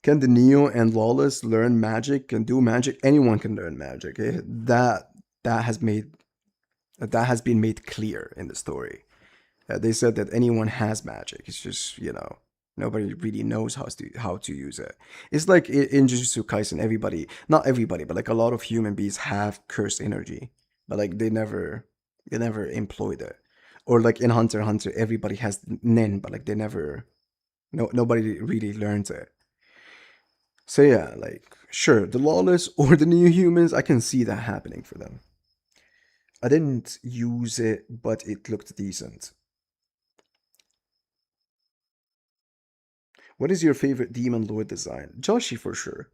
can the Neo and Lawless learn magic? Can do magic? Anyone can learn magic. That has made that has been made clear in the story. They said that anyone has magic. It's just nobody really knows how to use it. It's like in Jujutsu Kaisen, everybody, not everybody, but like a lot of human beings have cursed energy, but like they never employed it. Or like in Hunter x Hunter, everybody has Nen, but like they never no nobody really learns it. So yeah, like sure, the lawless or the new humans, I can see that happening for them. I didn't use it, but it looked decent. What is your favorite Demon Lord design? Joshi for sure.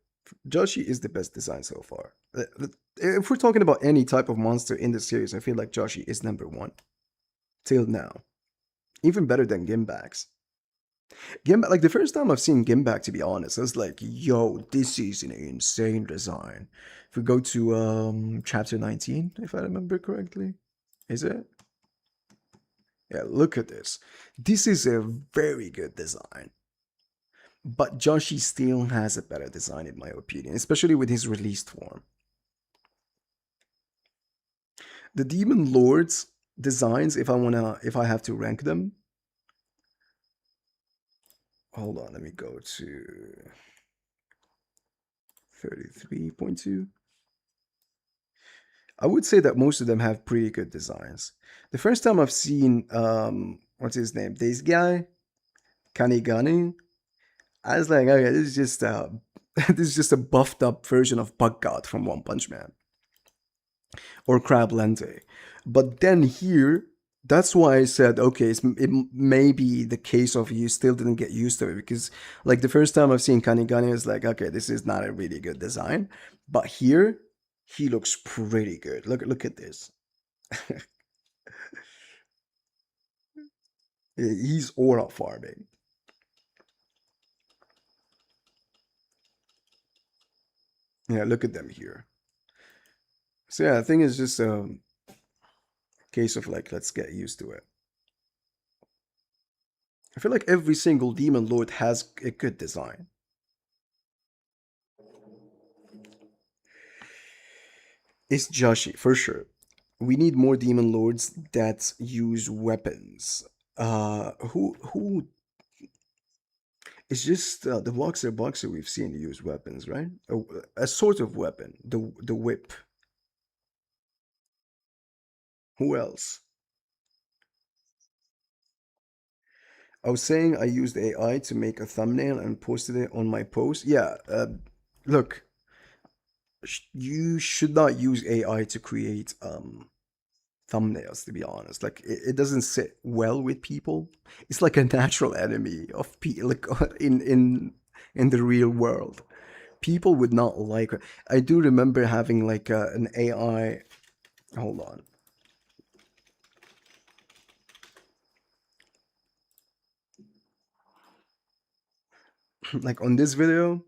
Joshi is the best design so far. If we're talking about any type of monster in the series, I feel like Joshi is number one till now. Even better than Gimbaks. Gimbak, like the first time I've seen Gimbak, to be honest, I was like, "Yo, this is an insane design." If we go to chapter 19, if I remember correctly, is it? Yeah, look at this. This is a very good design. But Joshi still has a better design in my opinion, especially with his released form. The Demon Lords designs, if I have to rank them, hold on, let me go to 33.2. I would say that most of them have pretty good designs. The first time I've seen what's his name? This guy, Kanigani, I was like, okay, this is just this is just a buffed up version of Bug God from One Punch Man. Or crab lente. But then here, that's why I said, okay, it may be the case of you still didn't get used to it because, like, the first time I've seen Kanigani, it's like, okay, this is not a really good design. But here, he looks pretty good. Look at this. He's aura farming. Yeah, look at them here. So yeah, I think it's just a case of like, let's get used to it. I feel like every single demon lord has a good design. It's Joshi, for sure. We need more demon lords that use weapons. Who it's just the boxer we've seen use weapons, right? A sort of weapon, the whip. Who else? I was saying I used AI to make a thumbnail and posted it on my post. Yeah, look, you should not use AI to create thumbnails, to be honest. Like it doesn't sit well with people. It's like a natural enemy of like in the real world. People would not like it. I do remember having like an AI. Hold on. Like on this video,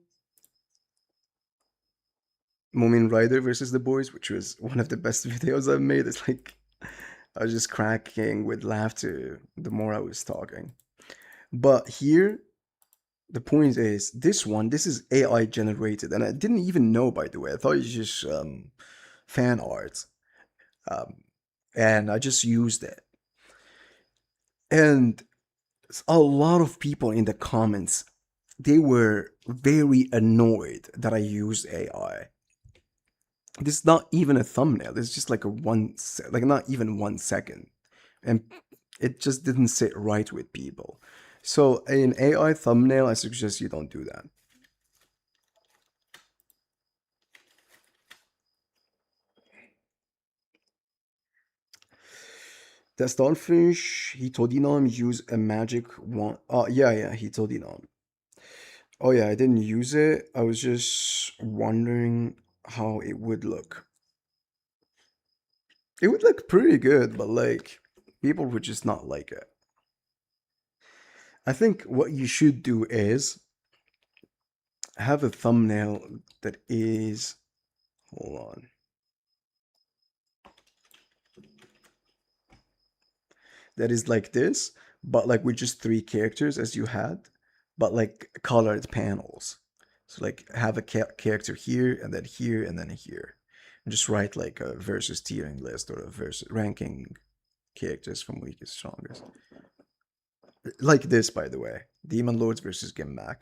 Moomin Rider versus the Boys, which was one of the best videos I've made. It's like I was just cracking with laughter the more I was talking. But here, the point is, this is AI generated, and I didn't even know, by the way. I thought it was just fan art, um, and I just used it. And a lot of people in the comments, they were very annoyed that I used AI. This is not even a thumbnail. This is just like like not even 1 second, and it just didn't sit right with people. So in AI thumbnail, I suggest you don't do that. The Starfish Hitodinom use a magic wand. Oh yeah, Hitodinom. Oh yeah, I didn't use it. I was just wondering how it would look. It would look pretty good, but like people would just not like it. I think what you should do is have a thumbnail that is, hold on, that is like this, but like with just three characters as you had, but like colored panels. So like have a character here and then here and then here, and just write like a versus tiering list or a versus ranking characters from weakest to strongest. Like this, by the way, Demon Lords versus Gimmak.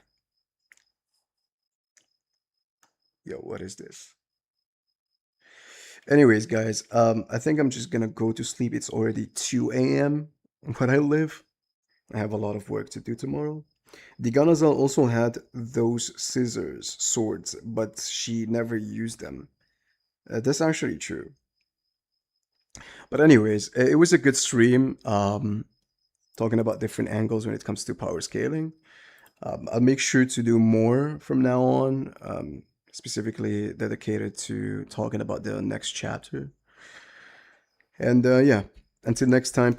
Yo, what is this? Anyways, guys, I think I'm just gonna go to sleep. It's already 2 a.m. where I live. I have a lot of work to do tomorrow. The Ganazal also had those scissors, swords, but she never used them. That's actually true. But anyways, it was a good stream. Talking about different angles when it comes to power scaling. I'll make sure to do more from now on, specifically dedicated to talking about the next chapter. And yeah, until next time.